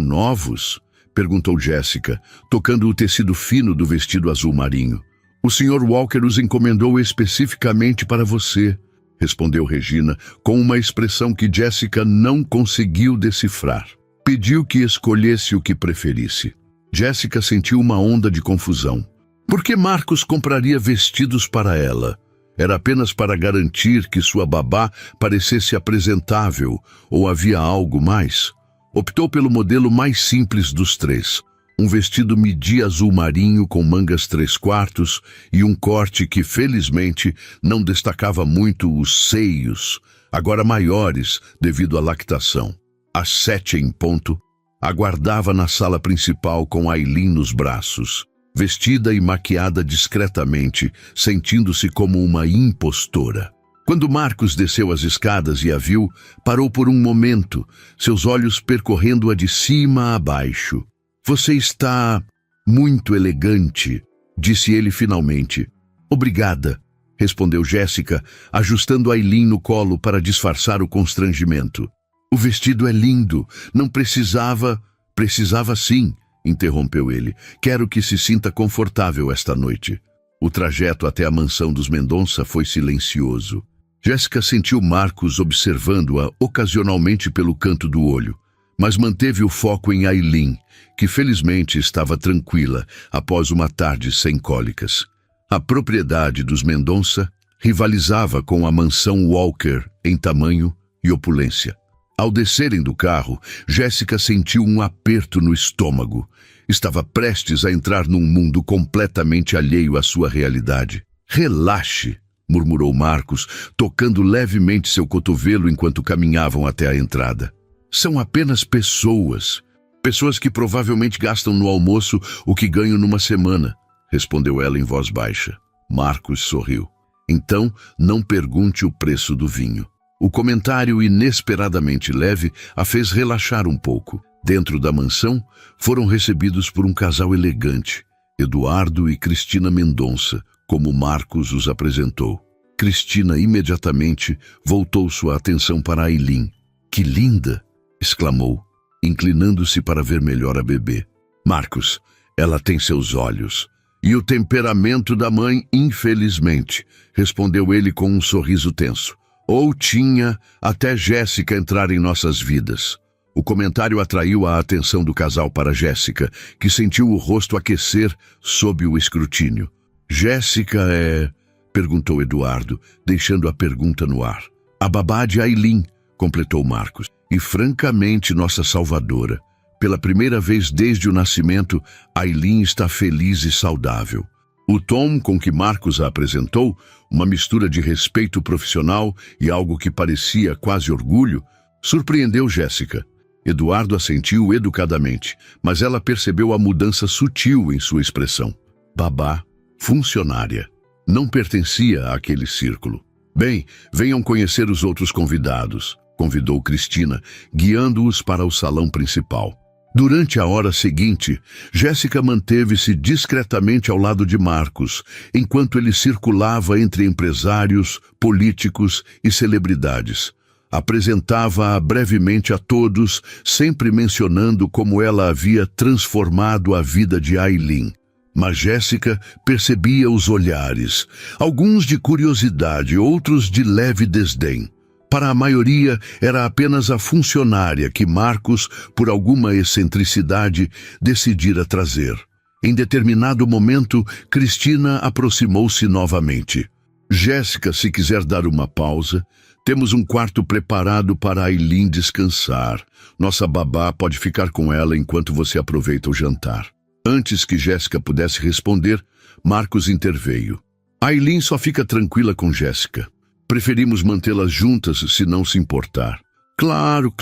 novos? Perguntou Jéssica, tocando o tecido fino do vestido azul marinho. O Sr. Walker os encomendou especificamente para você, respondeu Regina, com uma expressão que Jéssica não conseguiu decifrar. Pediu que escolhesse o que preferisse. Jéssica sentiu uma onda de confusão. Por que Marcos compraria vestidos para ela? Era apenas para garantir que sua babá parecesse apresentável, ou havia algo mais? Optou pelo modelo mais simples dos 3, Um vestido midi azul marinho com mangas 3/4 e um corte que, felizmente, não destacava muito os seios, agora maiores devido à lactação. Às 7 em ponto, aguardava na sala principal com Aileen nos braços, vestida e maquiada discretamente, sentindo-se como uma impostora. Quando Marcos desceu as escadas e a viu, parou por um momento, seus olhos percorrendo-a de cima a baixo. "Você está muito elegante", disse ele finalmente. "Obrigada", respondeu Jéssica, ajustando Aileen no colo para disfarçar o constrangimento. "O vestido é lindo, não precisava..." "Precisava sim", interrompeu ele. "Quero que se sinta confortável esta noite." O trajeto até a mansão dos Mendonça foi silencioso. Jéssica sentiu Marcos observando-a ocasionalmente pelo canto do olho, mas manteve o foco em Aileen, que felizmente estava tranquila após uma tarde sem cólicas. A propriedade dos Mendonça rivalizava com a mansão Walker em tamanho e opulência. Ao descerem do carro, Jéssica sentiu um aperto no estômago. Estava prestes a entrar num mundo completamente alheio à sua realidade. "Relaxe", murmurou Marcos, tocando levemente seu cotovelo enquanto caminhavam até a entrada. "São apenas pessoas. Pessoas que provavelmente gastam no almoço o que ganham numa semana", respondeu ela em voz baixa. Marcos sorriu. "Então, não pergunte o preço do vinho." O comentário inesperadamente leve a fez relaxar um pouco. Dentro da mansão, foram recebidos por um casal elegante, Eduardo e Cristina Mendonça, como Marcos os apresentou. Cristina imediatamente voltou sua atenção para Aileen. "Que linda!" exclamou, inclinando-se para ver melhor a bebê. "Marcos, ela tem seus olhos. E o temperamento da mãe, infelizmente", respondeu ele com um sorriso tenso. "Ou tinha até Jéssica entrar em nossas vidas." O comentário atraiu a atenção do casal para Jéssica, que sentiu o rosto aquecer sob o escrutínio. "Jéssica é..." perguntou Eduardo, deixando a pergunta no ar. "A babá de Aileen", completou Marcos. "E francamente nossa salvadora. Pela primeira vez desde o nascimento, Aileen está feliz e saudável." O tom com que Marcos a apresentou, uma mistura de respeito profissional e algo que parecia quase orgulho, surpreendeu Jéssica. Eduardo assentiu educadamente, mas ela percebeu a mudança sutil em sua expressão. Babá, funcionária. Não pertencia àquele círculo. "Bem, venham conhecer os outros convidados", convidou Cristina, guiando-os para o salão principal. Durante a hora seguinte, Jéssica manteve-se discretamente ao lado de Marcos, enquanto ele circulava entre empresários, políticos e celebridades. Apresentava-a brevemente a todos, sempre mencionando como ela havia transformado a vida de Aileen. Mas Jéssica percebia os olhares, alguns de curiosidade, outros de leve desdém. Para a maioria, era apenas a funcionária que Marcos, por alguma excentricidade, decidira trazer. Em determinado momento, Cristina aproximou-se novamente. "Jéssica, se quiser dar uma pausa, temos um quarto preparado para Aileen descansar. Nossa babá pode ficar com ela enquanto você aproveita o jantar." Antes que Jéssica pudesse responder, Marcos interveio. "Aileen só fica tranquila com Jéssica. Preferimos mantê-las juntas, se não se importar." Claro,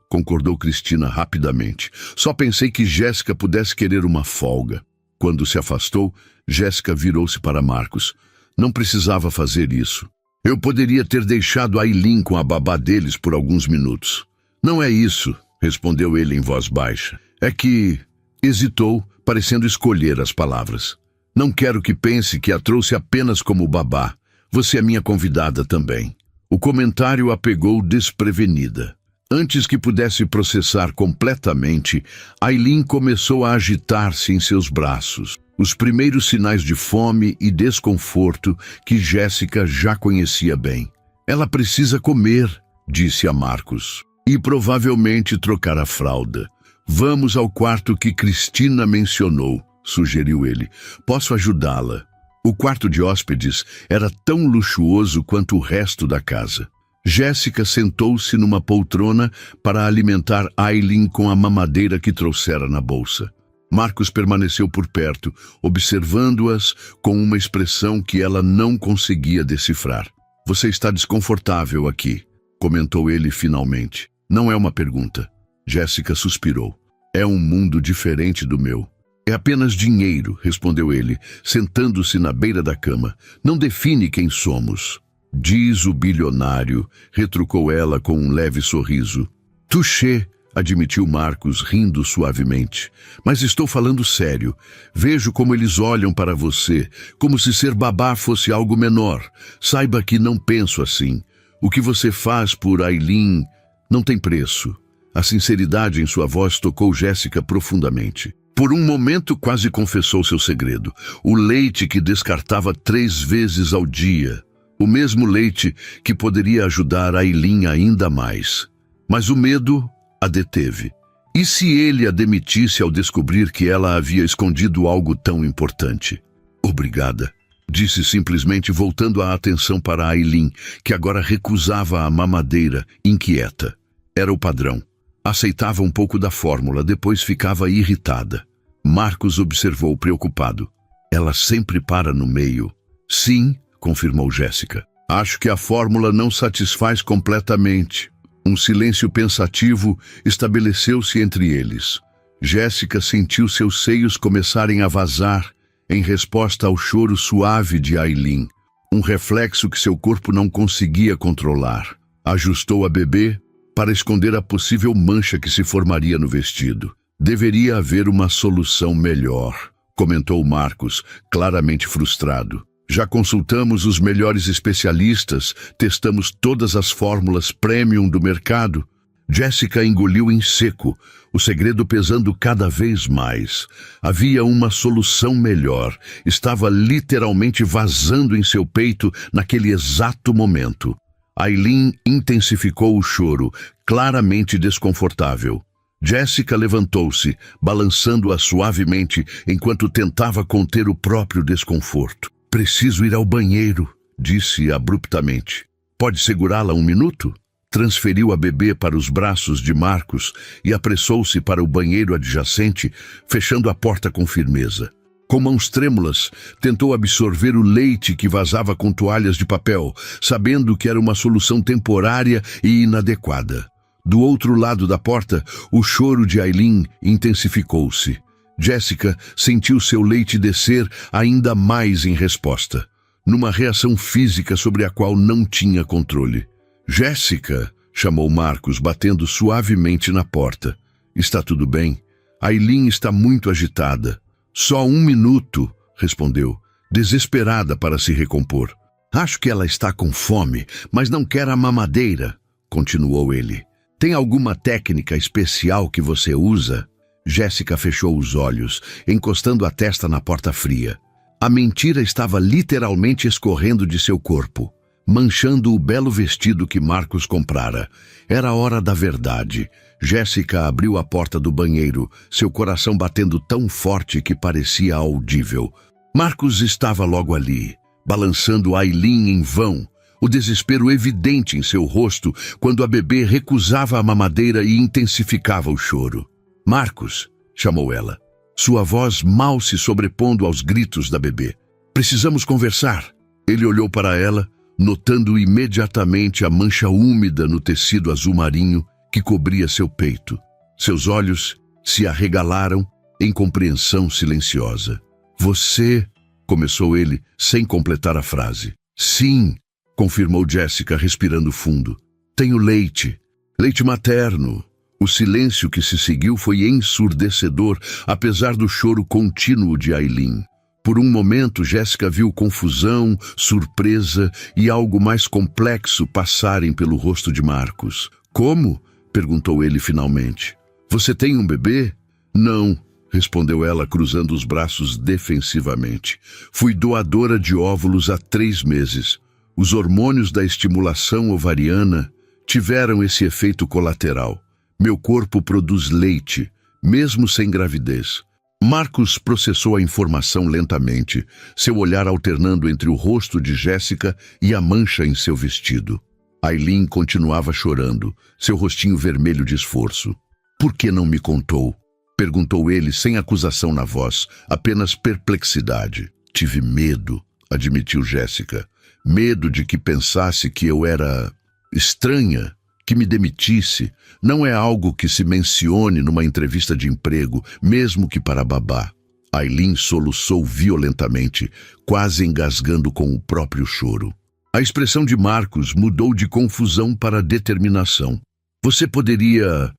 concordou Cristina rapidamente. "Só pensei que Jéssica pudesse querer uma folga." Quando se afastou, Jéssica virou-se para Marcos. "Não precisava fazer isso. Eu poderia ter deixado Aileen com a babá deles por alguns minutos." "Não é isso", respondeu ele em voz baixa. "É que..." Hesitou, parecendo escolher as palavras. "Não quero que pense que a trouxe apenas como babá. Você é minha convidada também." O comentário a pegou desprevenida. Antes que pudesse processar completamente, Aileen começou a agitar-se em seus braços. Os primeiros sinais de fome e desconforto que Jéssica já conhecia bem. "Ela precisa comer", disse a Marcos, "e provavelmente trocar a fralda. Vamos ao quarto que Cristina mencionou", sugeriu ele. "Posso ajudá-la." O quarto de hóspedes era tão luxuoso quanto o resto da casa. Jéssica sentou-se numa poltrona para alimentar Aileen com a mamadeira que trouxera na bolsa. Marcos permaneceu por perto, observando-as com uma expressão que ela não conseguia decifrar. Você está desconfortável aqui, comentou ele finalmente. Não é uma pergunta. Jéssica suspirou. É um mundo diferente do meu. É apenas dinheiro, respondeu ele, sentando-se na beira da cama. Não define quem somos. Diz o bilionário, retrucou ela com um leve sorriso. Touché, admitiu Marcos, rindo suavemente. Mas estou falando sério. Vejo como eles olham para você, como se ser babá fosse algo menor. Saiba que não penso assim. O que você faz por Aileen não tem preço. A sinceridade em sua voz tocou Jéssica profundamente. Por um momento quase confessou seu segredo. O leite que descartava 3 vezes ao dia. O mesmo leite que poderia ajudar Aileen ainda mais. Mas o medo a deteve. E se ele a demitisse ao descobrir que ela havia escondido algo tão importante? Obrigada, disse simplesmente, voltando a atenção para Aileen, que agora recusava a mamadeira, inquieta. Era o padrão. Aceitava um pouco da fórmula, depois ficava irritada. Marcos observou preocupado. Ela sempre para no meio. Sim, confirmou Jéssica. Acho que a fórmula não satisfaz completamente. Um silêncio pensativo estabeleceu-se entre eles. Jéssica sentiu seus seios começarem a vazar em resposta ao choro suave de Aileen, um reflexo que seu corpo não conseguia controlar. Ajustou a bebê para esconder a possível mancha que se formaria no vestido. Deveria haver uma solução melhor, comentou Marcos, claramente frustrado. Já consultamos os melhores especialistas, testamos todas as fórmulas premium do mercado. Jéssica engoliu em seco, o segredo pesando cada vez mais. Havia uma solução melhor, estava literalmente vazando em seu peito naquele exato momento. Aileen intensificou o choro, claramente desconfortável. Jéssica levantou-se, balançando-a suavemente enquanto tentava conter o próprio desconforto. Preciso ir ao banheiro, disse abruptamente. Pode segurá-la 1 minuto? Transferiu a bebê para os braços de Marcos e apressou-se para o banheiro adjacente, fechando a porta com firmeza. Com mãos trêmulas, tentou absorver o leite que vazava com toalhas de papel, sabendo que era uma solução temporária e inadequada. Do outro lado da porta, o choro de Aileen intensificou-se. Jéssica sentiu seu leite descer ainda mais em resposta, numa reação física sobre a qual não tinha controle. Jéssica, chamou Marcos, batendo suavemente na porta. Está tudo bem? Aileen está muito agitada. Só 1 minuto, respondeu, desesperada para se recompor. Acho que ela está com fome, mas não quer a mamadeira, continuou ele. Tem alguma técnica especial que você usa? Jéssica fechou os olhos, encostando a testa na porta fria. A mentira estava literalmente escorrendo de seu corpo, manchando o belo vestido que Marcos comprara. Era a hora da verdade. Jéssica abriu a porta do banheiro, seu coração batendo tão forte que parecia audível. Marcos estava logo ali, balançando Aileen em vão, o desespero evidente em seu rosto quando a bebê recusava a mamadeira e intensificava o choro. Marcos, chamou ela, sua voz mal se sobrepondo aos gritos da bebê. Precisamos conversar. Ele olhou para ela, notando imediatamente a mancha úmida no tecido azul marinho que cobria seu peito. Seus olhos se arregalaram em compreensão silenciosa. Você, começou ele, sem completar a frase. Sim, confirmou Jéssica, respirando fundo. Tenho leite. Leite materno. O silêncio que se seguiu foi ensurdecedor, apesar do choro contínuo de Aileen. Por um momento, Jéssica viu confusão, surpresa e algo mais complexo passarem pelo rosto de Marcos. Como? Perguntou ele finalmente. Você tem um bebê? Não, respondeu ela, cruzando os braços defensivamente. Fui doadora de óvulos há 3 meses. Os hormônios da estimulação ovariana tiveram esse efeito colateral. Meu corpo produz leite, mesmo sem gravidez. Marcos processou a informação lentamente, seu olhar alternando entre o rosto de Jéssica e a mancha em seu vestido. Aileen continuava chorando, seu rostinho vermelho de esforço. Por que não me contou? Perguntou ele sem acusação na voz, apenas perplexidade. Tive medo, admitiu Jéssica. Medo de que pensasse que eu era estranha, que me demitisse. Não é algo que se mencione numa entrevista de emprego, mesmo que para babá. Aileen soluçou violentamente, quase engasgando com o próprio choro. A expressão de Marcos mudou de confusão para determinação. Você poderia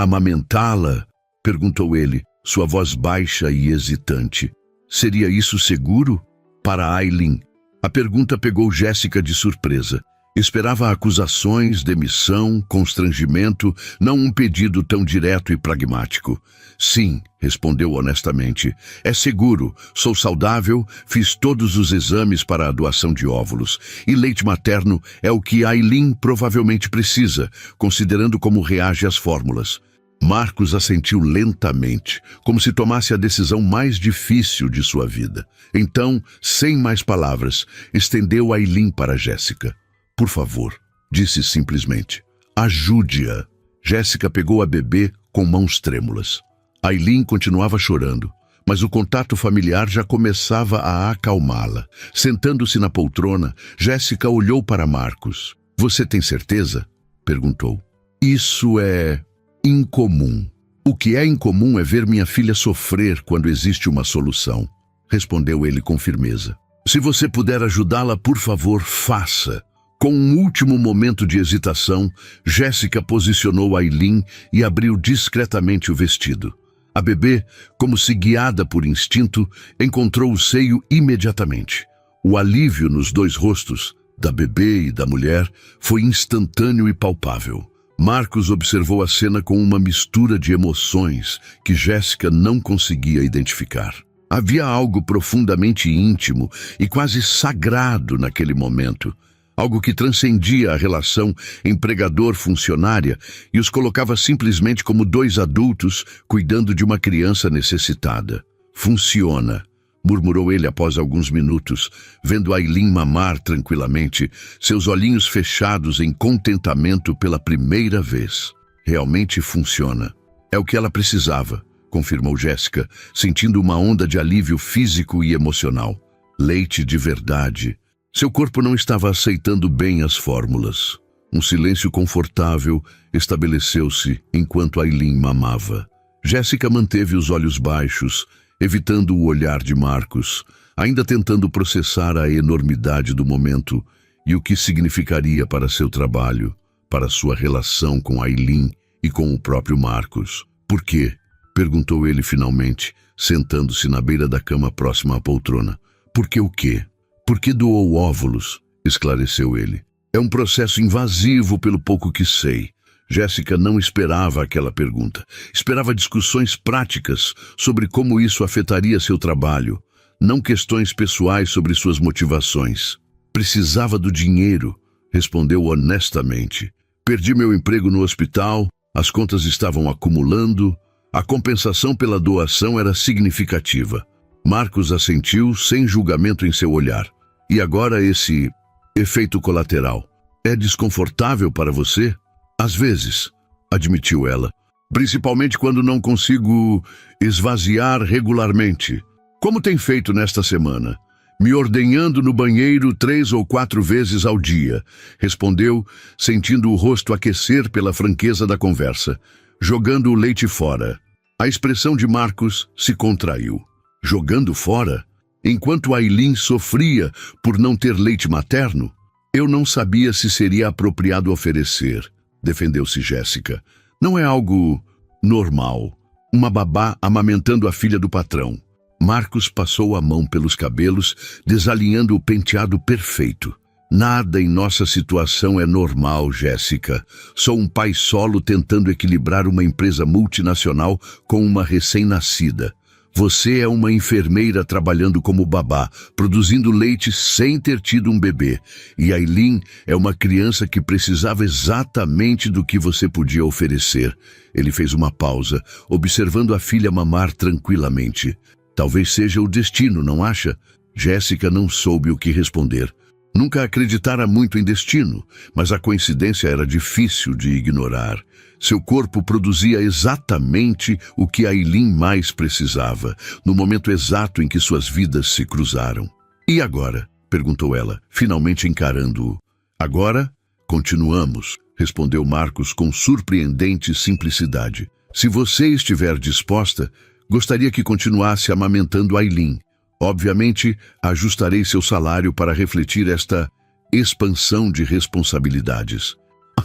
amamentá-la? Perguntou ele, sua voz baixa e hesitante. Seria isso seguro? Para Aileen, a pergunta pegou Jéssica de surpresa. Esperava acusações, demissão, constrangimento, não um pedido tão direto e pragmático. Sim, respondeu honestamente. É seguro, sou saudável, fiz todos os exames para a doação de óvulos. E leite materno é o que Aileen provavelmente precisa, considerando como reage às fórmulas. Marcos assentiu lentamente, como se tomasse a decisão mais difícil de sua vida. Então, sem mais palavras, estendeu Aileen para Jéssica. Por favor, disse simplesmente. Ajude-a. Jéssica pegou a bebê com mãos trêmulas. Aileen continuava chorando, mas o contato familiar já começava a acalmá-la. Sentando-se na poltrona, Jéssica olhou para Marcos. Você tem certeza? Perguntou. Isso é incomum. O que é incomum é ver minha filha sofrer quando existe uma solução, respondeu ele com firmeza. Se você puder ajudá-la, por favor, faça. Com um último momento de hesitação, Jéssica posicionou Aileen e abriu discretamente o vestido. A bebê, como se guiada por instinto, encontrou o seio imediatamente. O alívio nos dois rostos, da bebê e da mulher, foi instantâneo e palpável. Marcos observou a cena com uma mistura de emoções que Jéssica não conseguia identificar. Havia algo profundamente íntimo e quase sagrado naquele momento. Algo que transcendia a relação empregador-funcionária e os colocava simplesmente como dois adultos cuidando de uma criança necessitada. Funciona, murmurou ele após alguns minutos, vendo Aileen mamar tranquilamente, seus olhinhos fechados em contentamento pela primeira vez. Realmente funciona. É o que ela precisava, confirmou Jéssica, sentindo uma onda de alívio físico e emocional. Leite de verdade. Seu corpo não estava aceitando bem as fórmulas. Um silêncio confortável estabeleceu-se enquanto Aileen mamava. Jéssica manteve os olhos baixos, evitando o olhar de Marcos, ainda tentando processar a enormidade do momento e o que significaria para seu trabalho, para sua relação com Aileen e com o próprio Marcos. Por quê? Perguntou ele finalmente, sentando-se na beira da cama próxima à poltrona. Por que o quê? Por que doou óvulos? Esclareceu ele. É um processo invasivo pelo pouco que sei. Jéssica não esperava aquela pergunta. Esperava discussões práticas sobre como isso afetaria seu trabalho, não questões pessoais sobre suas motivações. Precisava do dinheiro, respondeu honestamente. Perdi meu emprego no hospital, as contas estavam acumulando, a compensação pela doação era significativa. Marcos assentiu sem julgamento em seu olhar. E agora esse efeito colateral. É desconfortável para você? Às vezes, admitiu ela. Principalmente quando não consigo esvaziar regularmente. Como tem feito nesta semana? Me ordenhando no banheiro 3 ou 4 vezes ao dia, respondeu, sentindo o rosto aquecer pela franqueza da conversa, jogando o leite fora. A expressão de Marcos se contraiu. Jogando fora? Enquanto Aileen sofria por não ter leite materno? Eu não sabia se seria apropriado oferecer, defendeu-se Jéssica. Não é algo normal. Uma babá amamentando a filha do patrão. Marcos passou a mão pelos cabelos, desalinhando o penteado perfeito. Nada em nossa situação é normal, Jéssica. Sou um pai solo tentando equilibrar uma empresa multinacional com uma recém-nascida. Você é uma enfermeira trabalhando como babá, produzindo leite sem ter tido um bebê. E Aileen é uma criança que precisava exatamente do que você podia oferecer. Ele fez uma pausa, observando a filha mamar tranquilamente. Talvez seja o destino, não acha? Jéssica não soube o que responder. Nunca acreditara muito em destino, mas a coincidência era difícil de ignorar. Seu corpo produzia exatamente o que Aileen mais precisava, no momento exato em que suas vidas se cruzaram. "E agora?", perguntou ela, finalmente encarando-o. "Agora, continuamos", respondeu Marcos com surpreendente simplicidade. "Se você estiver disposta, gostaria que continuasse amamentando Aileen. Obviamente, ajustarei seu salário para refletir esta expansão de responsabilidades."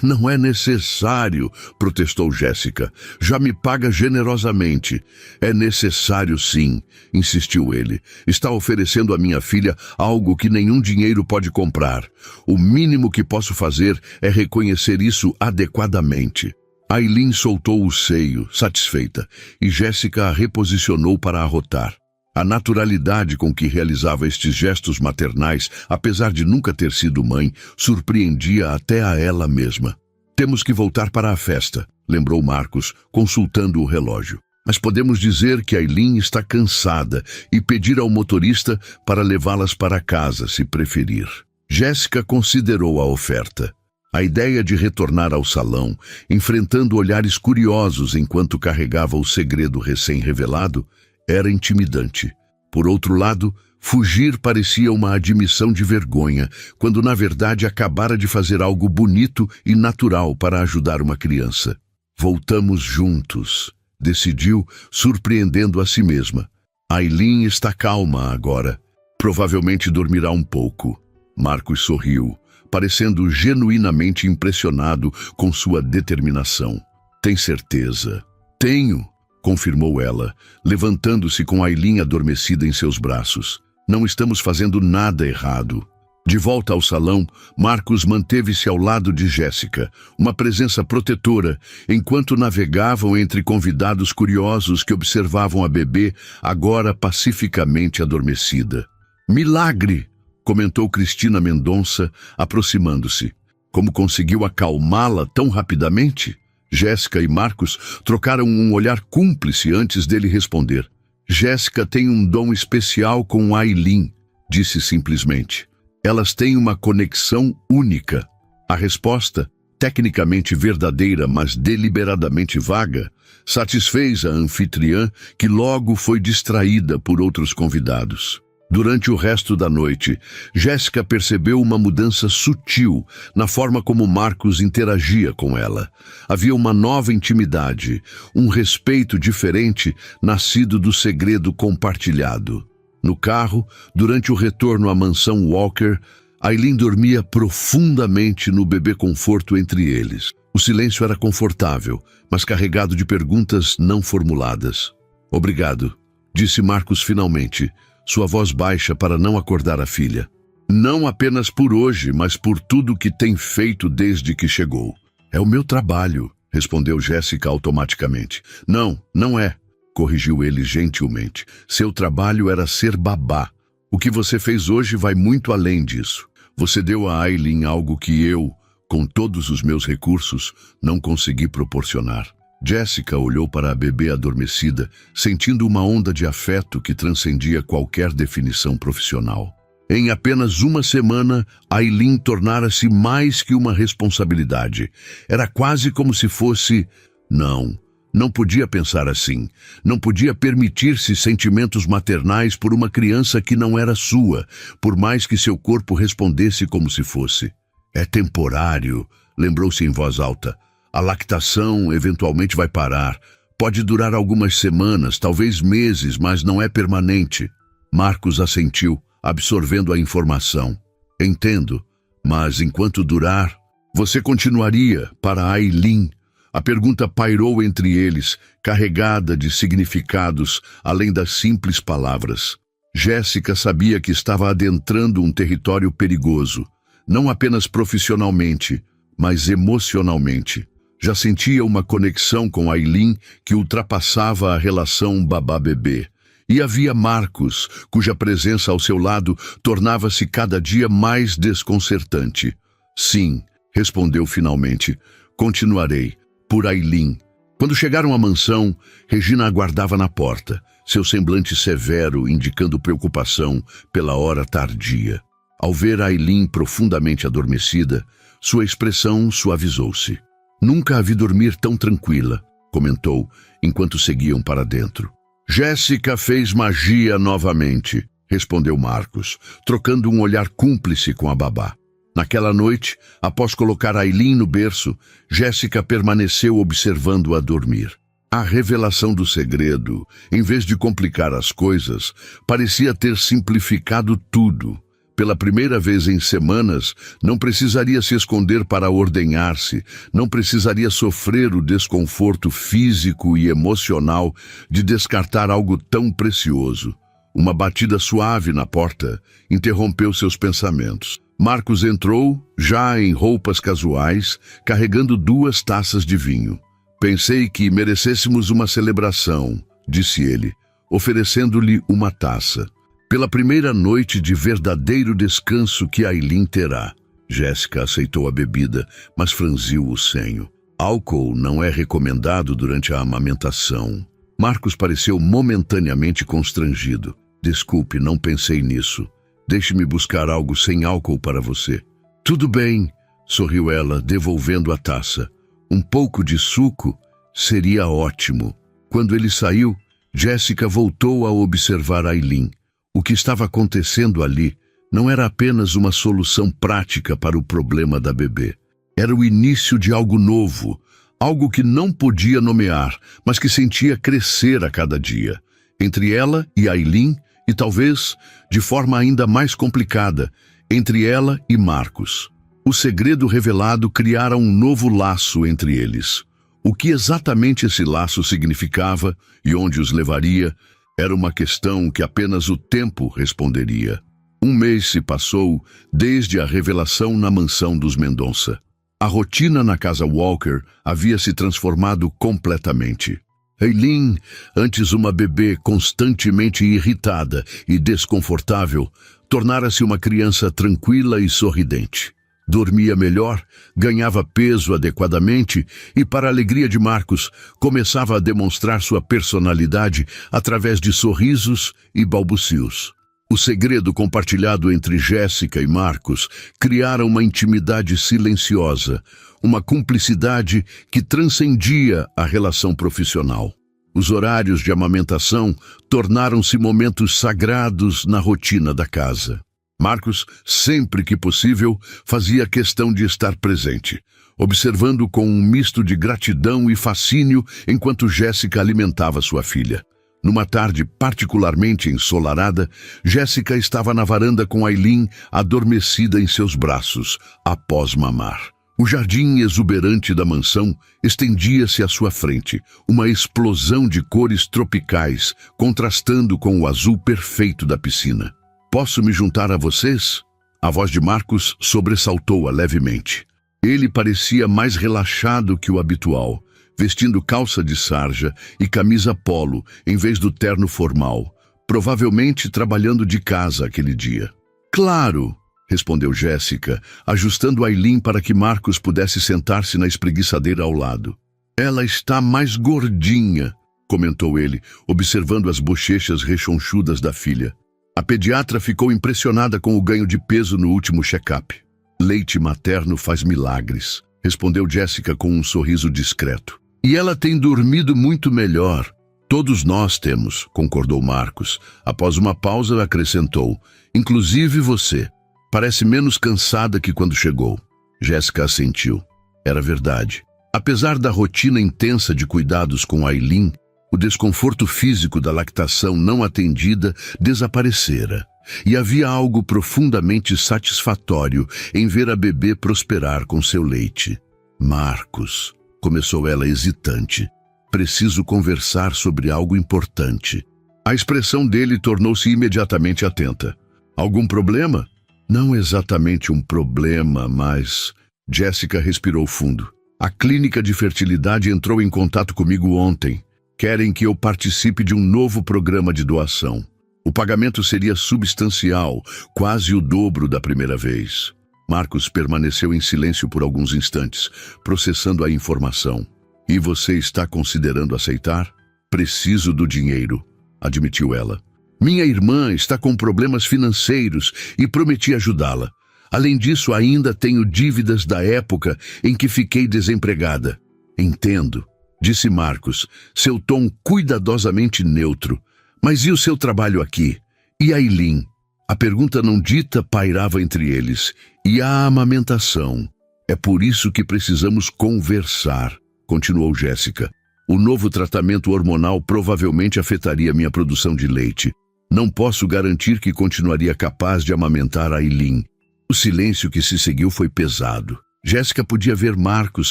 "Não é necessário", protestou Jéssica. "Já me paga generosamente." "É necessário sim", insistiu ele. "Está oferecendo à minha filha algo que nenhum dinheiro pode comprar. O mínimo que posso fazer é reconhecer isso adequadamente." Aileen soltou o seio, satisfeita, e Jéssica a reposicionou para arrotar. A naturalidade com que realizava estes gestos maternais, apesar de nunca ter sido mãe, surpreendia até a ela mesma. "Temos que voltar para a festa", lembrou Marcos, consultando o relógio. "Mas podemos dizer que Aileen está cansada e pedir ao motorista para levá-las para casa, se preferir." Jéssica considerou a oferta. A ideia de retornar ao salão, enfrentando olhares curiosos enquanto carregava o segredo recém-revelado, era intimidante. Por outro lado, fugir parecia uma admissão de vergonha, quando na verdade acabara de fazer algo bonito e natural para ajudar uma criança. "Voltamos juntos", decidiu, surpreendendo a si mesma. "Aileen está calma agora. Provavelmente dormirá um pouco." Marcos sorriu, parecendo genuinamente impressionado com sua determinação. "Tem certeza?" "Tenho", confirmou ela, levantando-se com Aileen adormecida em seus braços. "Não estamos fazendo nada errado." De volta ao salão, Marcos manteve-se ao lado de Jéssica, uma presença protetora, enquanto navegavam entre convidados curiosos que observavam a bebê, agora pacificamente adormecida. "Milagre!", comentou Cristina Mendonça, aproximando-se. "Como conseguiu acalmá-la tão rapidamente?" Jéssica e Marcos trocaram um olhar cúmplice antes dele responder. "Jéssica tem um dom especial com Aileen", disse simplesmente. "Elas têm uma conexão única." A resposta, tecnicamente verdadeira, mas deliberadamente vaga, satisfez a anfitriã, que logo foi distraída por outros convidados. Durante o resto da noite, Jéssica percebeu uma mudança sutil na forma como Marcos interagia com ela. Havia uma nova intimidade, um respeito diferente nascido do segredo compartilhado. No carro, durante o retorno à mansão Walker, Aileen dormia profundamente no bebê conforto entre eles. O silêncio era confortável, mas carregado de perguntas não formuladas. "Obrigado", disse Marcos finalmente, sua voz baixa para não acordar a filha. "Não apenas por hoje, mas por tudo que tem feito desde que chegou." "É o meu trabalho", respondeu Jéssica automaticamente. "Não, não é", corrigiu ele gentilmente. "Seu trabalho era ser babá. O que você fez hoje vai muito além disso. Você deu a Aileen algo que eu, com todos os meus recursos, não consegui proporcionar." Jéssica olhou para a bebê adormecida, sentindo uma onda de afeto que transcendia qualquer definição profissional. Em apenas uma semana, Aileen tornara-se mais que uma responsabilidade. Era quase como se fosse... Não podia pensar assim. Não podia permitir-se sentimentos maternais por uma criança que não era sua, por mais que seu corpo respondesse como se fosse. "É temporário", lembrou-se em voz alta. "A lactação eventualmente vai parar. Pode durar algumas semanas, talvez meses, mas não é permanente." Marcos assentiu, absorvendo a informação. "Entendo, mas enquanto durar, você continuaria para Aileen?" A pergunta pairou entre eles, carregada de significados além das simples palavras. Jéssica sabia que estava adentrando um território perigoso, não apenas profissionalmente, mas emocionalmente. Já sentia uma conexão com Aileen que ultrapassava a relação babá-bebê. E havia Marcos, cuja presença ao seu lado tornava-se cada dia mais desconcertante. "Sim", respondeu finalmente, "continuarei, por Aileen." Quando chegaram à mansão, Regina aguardava na porta, seu semblante severo indicando preocupação pela hora tardia. Ao ver Aileen profundamente adormecida, sua expressão suavizou-se. Nunca a vi dormir tão tranquila, comentou, enquanto seguiam para dentro. Jéssica fez magia novamente, respondeu Marcos, trocando um olhar cúmplice com a babá. Naquela noite, após colocar Aileen no berço, Jéssica permaneceu observando-a dormir. A revelação do segredo, em vez de complicar as coisas, parecia ter simplificado tudo. Pela primeira vez em semanas, não precisaria se esconder para ordenhar-se, não precisaria sofrer o desconforto físico e emocional de descartar algo tão precioso. Uma batida suave na porta interrompeu seus pensamentos. Marcos entrou, já em roupas casuais, carregando 2 taças de vinho. Pensei que merecêssemos uma celebração, disse ele, oferecendo-lhe uma taça. Pela primeira noite de verdadeiro descanso que Aileen terá. Jéssica aceitou a bebida, mas franziu o senho. Álcool não é recomendado durante a amamentação. Marcos pareceu momentaneamente constrangido. Desculpe, não pensei nisso. Deixe-me buscar algo sem álcool para você. Tudo bem, sorriu ela, devolvendo a taça. Um pouco de suco seria ótimo. Quando ele saiu, Jéssica voltou a observar Aileen. O que estava acontecendo ali não era apenas uma solução prática para o problema da bebê. Era o início de algo novo, algo que não podia nomear, mas que sentia crescer a cada dia. Entre ela e Aileen, e talvez, de forma ainda mais complicada, entre ela e Marcos. O segredo revelado criara um novo laço entre eles. O que exatamente esse laço significava e onde os levaria, era uma questão que apenas o tempo responderia. 1 mês se passou desde a revelação na mansão dos Mendonça. A rotina na casa Walker havia se transformado completamente. Aileen, antes uma bebê constantemente irritada e desconfortável, tornara-se uma criança tranquila e sorridente. Dormia melhor, ganhava peso adequadamente e, para a alegria de Marcos, começava a demonstrar sua personalidade através de sorrisos e balbucios. O segredo compartilhado entre Jéssica e Marcos criara uma intimidade silenciosa, uma cumplicidade que transcendia a relação profissional. Os horários de amamentação tornaram-se momentos sagrados na rotina da casa. Marcos, sempre que possível, fazia questão de estar presente, observando com um misto de gratidão e fascínio enquanto Jéssica alimentava sua filha. Numa tarde particularmente ensolarada, Jéssica estava na varanda com Aileen adormecida em seus braços, após mamar. O jardim exuberante da mansão estendia-se à sua frente, uma explosão de cores tropicais, contrastando com o azul perfeito da piscina. Posso me juntar a vocês? A voz de Marcos sobressaltou-a levemente. Ele parecia mais relaxado que o habitual, vestindo calça de sarja e camisa polo em vez do terno formal, provavelmente trabalhando de casa aquele dia. Claro, respondeu Jéssica, ajustando Aileen para que Marcos pudesse sentar-se na espreguiçadeira ao lado. Ela está mais gordinha, comentou ele, observando as bochechas rechonchudas da filha. A pediatra ficou impressionada com o ganho de peso no último check-up. Leite materno faz milagres, respondeu Jéssica com um sorriso discreto. E ela tem dormido muito melhor. Todos nós temos, concordou Marcos. Após uma pausa, acrescentou, inclusive você. Parece menos cansada que quando chegou. Jéssica assentiu. Era verdade. Apesar da rotina intensa de cuidados com Aileen, o desconforto físico da lactação não atendida desaparecera, e havia algo profundamente satisfatório em ver a bebê prosperar com seu leite. Marcos, começou ela hesitante, preciso conversar sobre algo importante. A expressão dele tornou-se imediatamente atenta. Algum problema? Não exatamente um problema, mas... Jéssica respirou fundo. A clínica de fertilidade entrou em contato comigo ontem. Querem que eu participe de um novo programa de doação. O pagamento seria substancial, quase o dobro da primeira vez. Marcos permaneceu em silêncio por alguns instantes, processando a informação. E você está considerando aceitar? Preciso do dinheiro, admitiu ela. Minha irmã está com problemas financeiros e prometi ajudá-la. Além disso, ainda tenho dívidas da época em que fiquei desempregada. Entendo, disse Marcos, seu tom cuidadosamente neutro. Mas e o seu trabalho aqui? E a Eileen? A pergunta não dita pairava entre eles. E a amamentação? É por isso que precisamos conversar, continuou Jéssica. O novo tratamento hormonal provavelmente afetaria minha produção de leite. Não posso garantir que continuaria capaz de amamentar a Eileen. O silêncio que se seguiu foi pesado. Jéssica podia ver Marcos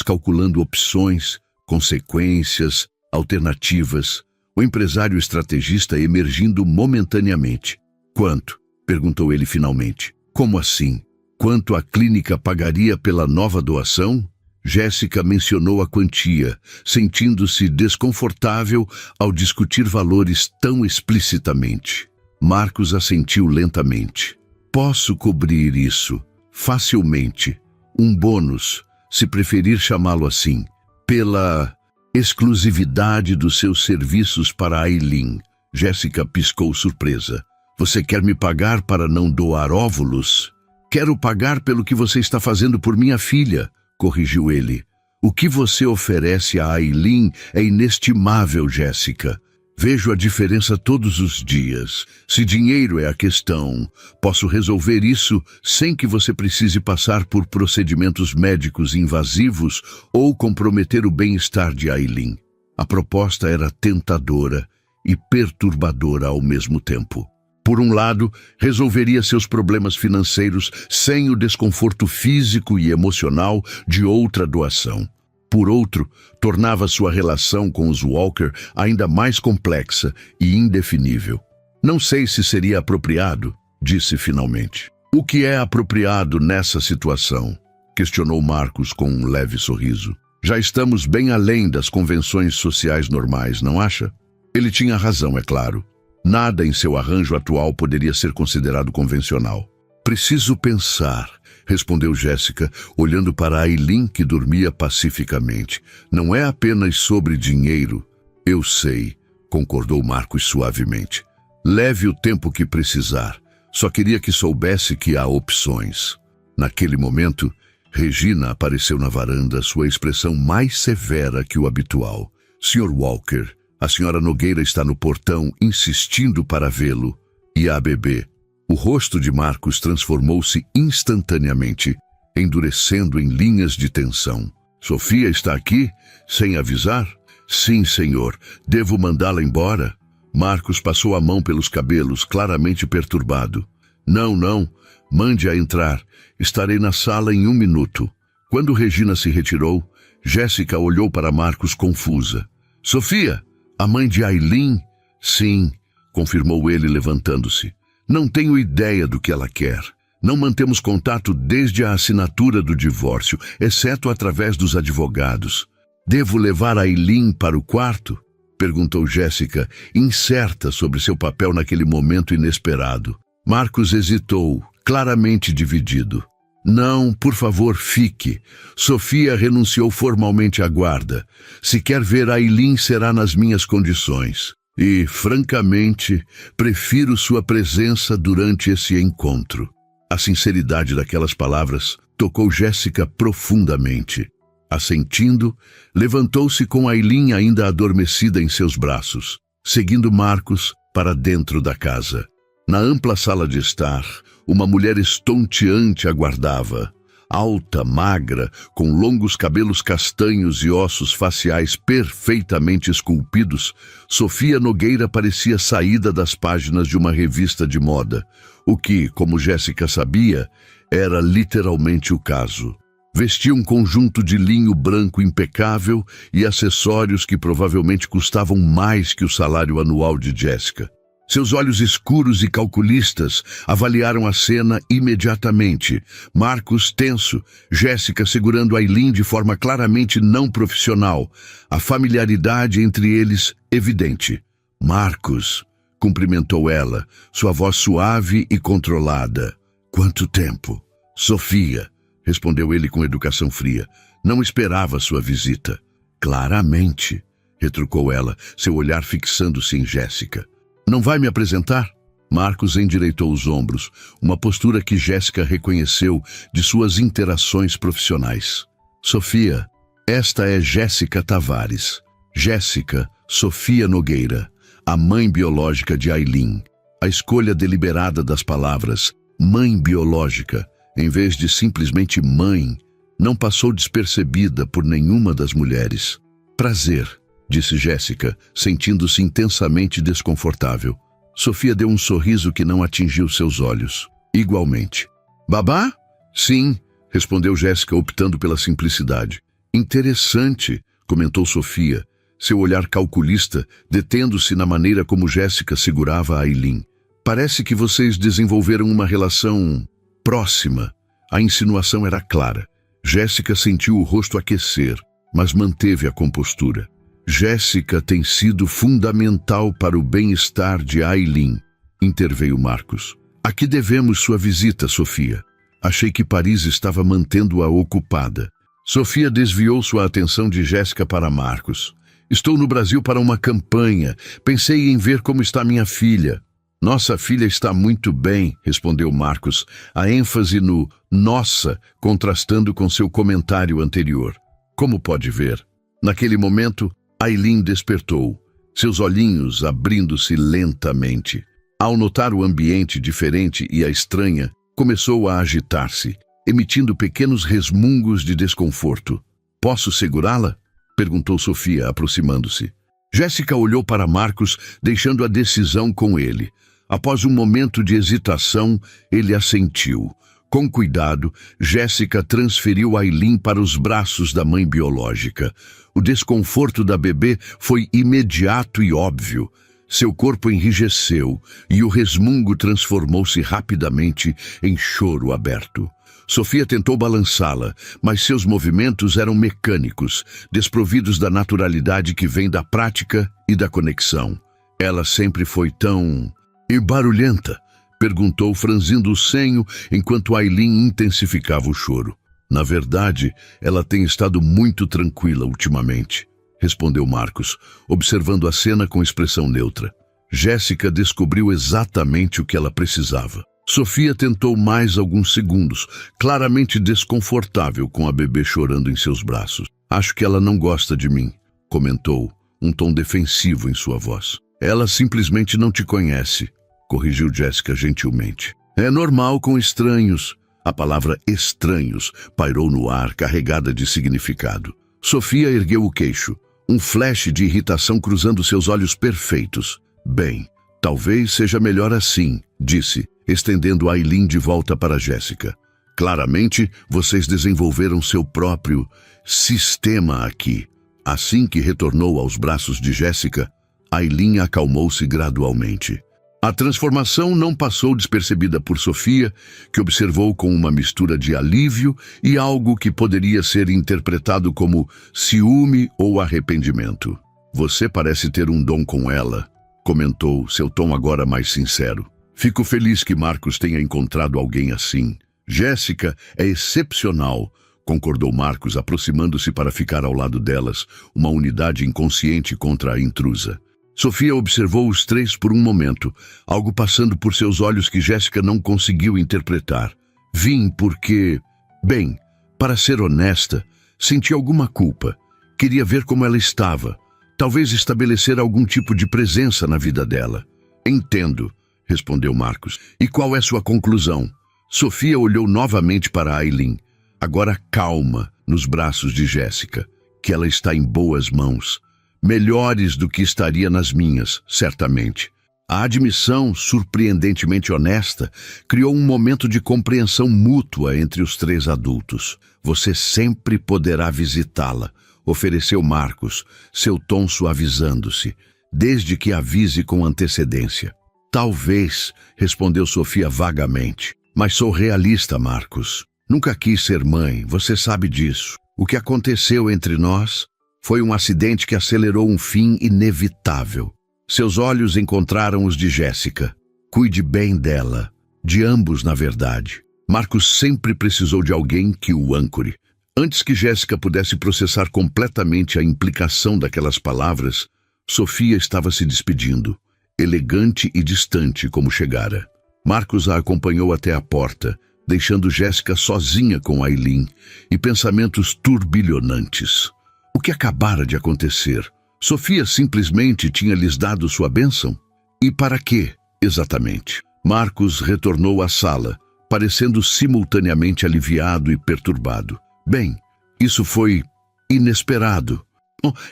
calculando opções, consequências, alternativas. O empresário estrategista emergindo momentaneamente. Quanto? Perguntou ele finalmente. Como assim? Quanto a clínica pagaria pela nova doação? Jéssica mencionou a quantia, sentindo-se desconfortável ao discutir valores tão explicitamente. Marcos assentiu lentamente. Posso cobrir isso, facilmente. Um bônus, se preferir chamá-lo assim, pela exclusividade dos seus serviços para a Eileen. Jéssica piscou surpresa. Você quer me pagar para não doar óvulos? Quero pagar pelo que você está fazendo por minha filha, corrigiu ele. O que você oferece a Eileen é inestimável, Jéssica. Vejo a diferença todos os dias. Se dinheiro é a questão, posso resolver isso sem que você precise passar por procedimentos médicos invasivos ou comprometer o bem-estar de Eileen. A proposta era tentadora e perturbadora ao mesmo tempo. Por um lado, resolveria seus problemas financeiros sem o desconforto físico e emocional de outra doação. Por outro, tornava sua relação com os Walker ainda mais complexa e indefinível. Não sei se seria apropriado, disse finalmente. O que é apropriado nessa situação? Questionou Marcos com um leve sorriso. Já estamos bem além das convenções sociais normais, não acha? Ele tinha razão, é claro. Nada em seu arranjo atual poderia ser considerado convencional. Preciso pensar, respondeu Jéssica, olhando para a Eileen, que dormia pacificamente. Não é apenas sobre dinheiro. Eu sei, concordou Marcos suavemente. Leve o tempo que precisar. Só queria que soubesse que há opções. Naquele momento, Regina apareceu na varanda, sua expressão mais severa que o habitual. Sr. Walker, a senhora Nogueira está no portão, insistindo para vê-lo. E a bebê? O rosto de Marcos transformou-se instantaneamente, endurecendo em linhas de tensão. Sofia está aqui? Sem avisar? Sim, senhor. Devo mandá-la embora? Marcos passou a mão pelos cabelos, claramente perturbado. Não. Mande-a entrar. Estarei na sala em 1 minuto. Quando Regina se retirou, Jéssica olhou para Marcos confusa. Sofia? A mãe de Eileen? Sim, confirmou ele levantando-se. Não tenho ideia do que ela quer. Não mantemos contato desde a assinatura do divórcio, exceto através dos advogados. Devo levar a Eileen para o quarto? Perguntou Jéssica, incerta sobre seu papel naquele momento inesperado. Marcos hesitou, claramente dividido. Não, por favor, fique. Sofia renunciou formalmente à guarda. Se quer ver a Eileen, será nas minhas condições. E, francamente, prefiro sua presença durante esse encontro. A sinceridade daquelas palavras tocou Jéssica profundamente. Assentindo, levantou-se com a Eileen ainda adormecida em seus braços, seguindo Marcos para dentro da casa. Na ampla sala de estar, uma mulher estonteante aguardava. Alta, magra, com longos cabelos castanhos e ossos faciais perfeitamente esculpidos, Sofia Nogueira parecia saída das páginas de uma revista de moda, o que, como Jéssica sabia, era literalmente o caso. Vestia um conjunto de linho branco impecável e acessórios que provavelmente custavam mais que o salário anual de Jéssica. Seus olhos escuros e calculistas avaliaram a cena imediatamente. Marcos tenso, Jéssica segurando Eileen de forma claramente não profissional. A familiaridade entre eles evidente. Marcos, cumprimentou ela, sua voz suave e controlada. Quanto tempo? Sofia, respondeu ele com educação fria. Não esperava sua visita. Claramente, retrucou ela, seu olhar fixando-se em Jéssica. Não vai me apresentar? Marcos endireitou os ombros, uma postura que Jéssica reconheceu de suas interações profissionais. Sofia, esta é Jéssica Tavares. Jéssica Sofia Nogueira, a mãe biológica de Aylin. A escolha deliberada das palavras mãe biológica, em vez de simplesmente mãe, não passou despercebida por nenhuma das mulheres. Prazer, disse Jéssica, sentindo-se intensamente desconfortável. Sofia deu um sorriso que não atingiu seus olhos. Igualmente. Babá? Sim, respondeu Jéssica, optando pela simplicidade. Interessante, comentou Sofia, seu olhar calculista detendo-se na maneira como Jéssica segurava a Aylin. Parece que vocês desenvolveram uma relação próxima. A insinuação era clara. Jéssica sentiu o rosto aquecer, mas manteve a compostura. Jéssica tem sido fundamental para o bem-estar de Aylin, interveio Marcos. A que devemos sua visita, Sofia? Achei que Paris estava mantendo-a ocupada. Sofia desviou sua atenção de Jéssica para Marcos. Estou no Brasil para uma campanha. Pensei em ver como está minha filha. Nossa filha está muito bem, respondeu Marcos, a ênfase no nossa contrastando com seu comentário anterior. Como pode ver? Naquele momento, Aylin despertou, seus olhinhos abrindo-se lentamente. Ao notar o ambiente diferente e a estranha, começou a agitar-se, emitindo pequenos resmungos de desconforto. Posso segurá-la? Perguntou Sofia, aproximando-se. Jéssica olhou para Marcos, deixando a decisão com ele. Após um momento de hesitação, ele assentiu. Com cuidado, Jéssica transferiu Aylin para os braços da mãe biológica. O desconforto da bebê foi imediato e óbvio. Seu corpo enrijeceu e o resmungo transformou-se rapidamente em choro aberto. Sofia tentou balançá-la, mas seus movimentos eram mecânicos, desprovidos da naturalidade que vem da prática e da conexão. Ela sempre foi tão... E barulhenta? Perguntou, franzindo o senho, enquanto Aylin intensificava o choro. Na verdade, ela tem estado muito tranquila ultimamente, respondeu Marcos, observando a cena com expressão neutra. Jéssica descobriu exatamente o que ela precisava. Sofia tentou mais alguns segundos, claramente desconfortável com a bebê chorando em seus braços. Acho que ela não gosta de mim, comentou, um tom defensivo em sua voz. Ela simplesmente não te conhece, corrigiu Jéssica gentilmente. É normal com estranhos. A palavra estranhos pairou no ar, carregada de significado. Sofia ergueu o queixo, um flash de irritação cruzando seus olhos perfeitos. Bem, talvez seja melhor assim, disse, estendendo Aylin de volta para Jéssica. Claramente, vocês desenvolveram seu próprio sistema aqui. Assim que retornou aos braços de Jéssica, Aylin acalmou-se gradualmente. A transformação não passou despercebida por Sofia, que observou com uma mistura de alívio e algo que poderia ser interpretado como ciúme ou arrependimento. Você parece ter um dom com ela, comentou, seu tom agora mais sincero. Fico feliz que Marcos tenha encontrado alguém assim. Jéssica é excepcional, concordou Marcos, aproximando-se para ficar ao lado delas, uma unidade inconsciente contra a intrusa. Sofia observou os três por um momento, algo passando por seus olhos que Jéssica não conseguiu interpretar. Vim porque... Bem, para ser honesta, senti alguma culpa. Queria ver como ela estava. Talvez estabelecer algum tipo de presença na vida dela. Entendo, respondeu Marcos. E qual é sua conclusão? Sofia olhou novamente para Aylin, agora calma, nos braços de Jéssica, que ela está em boas mãos. Melhores do que estaria nas minhas, certamente. A admissão, surpreendentemente honesta, criou um momento de compreensão mútua entre os três adultos. Você sempre poderá visitá-la, ofereceu Marcos, seu tom suavizando-se, desde que avise com antecedência. Talvez, respondeu Sofia vagamente, mas sou realista, Marcos. Nunca quis ser mãe, você sabe disso. O que aconteceu entre nós foi um acidente que acelerou um fim inevitável. Seus olhos encontraram os de Jéssica. Cuide bem dela. De ambos, na verdade. Marcos sempre precisou de alguém que o âncore. Antes que Jéssica pudesse processar completamente a implicação daquelas palavras, Sofia estava se despedindo. elegante e distante como chegara. Marcos a acompanhou até a porta, deixando Jéssica sozinha com Aileen e pensamentos turbilhonantes. O que acabara de acontecer? Sofia simplesmente tinha lhes dado sua bênção? E para quê, exatamente? Marcos retornou à sala, parecendo simultaneamente aliviado e perturbado. Bem, isso foi inesperado.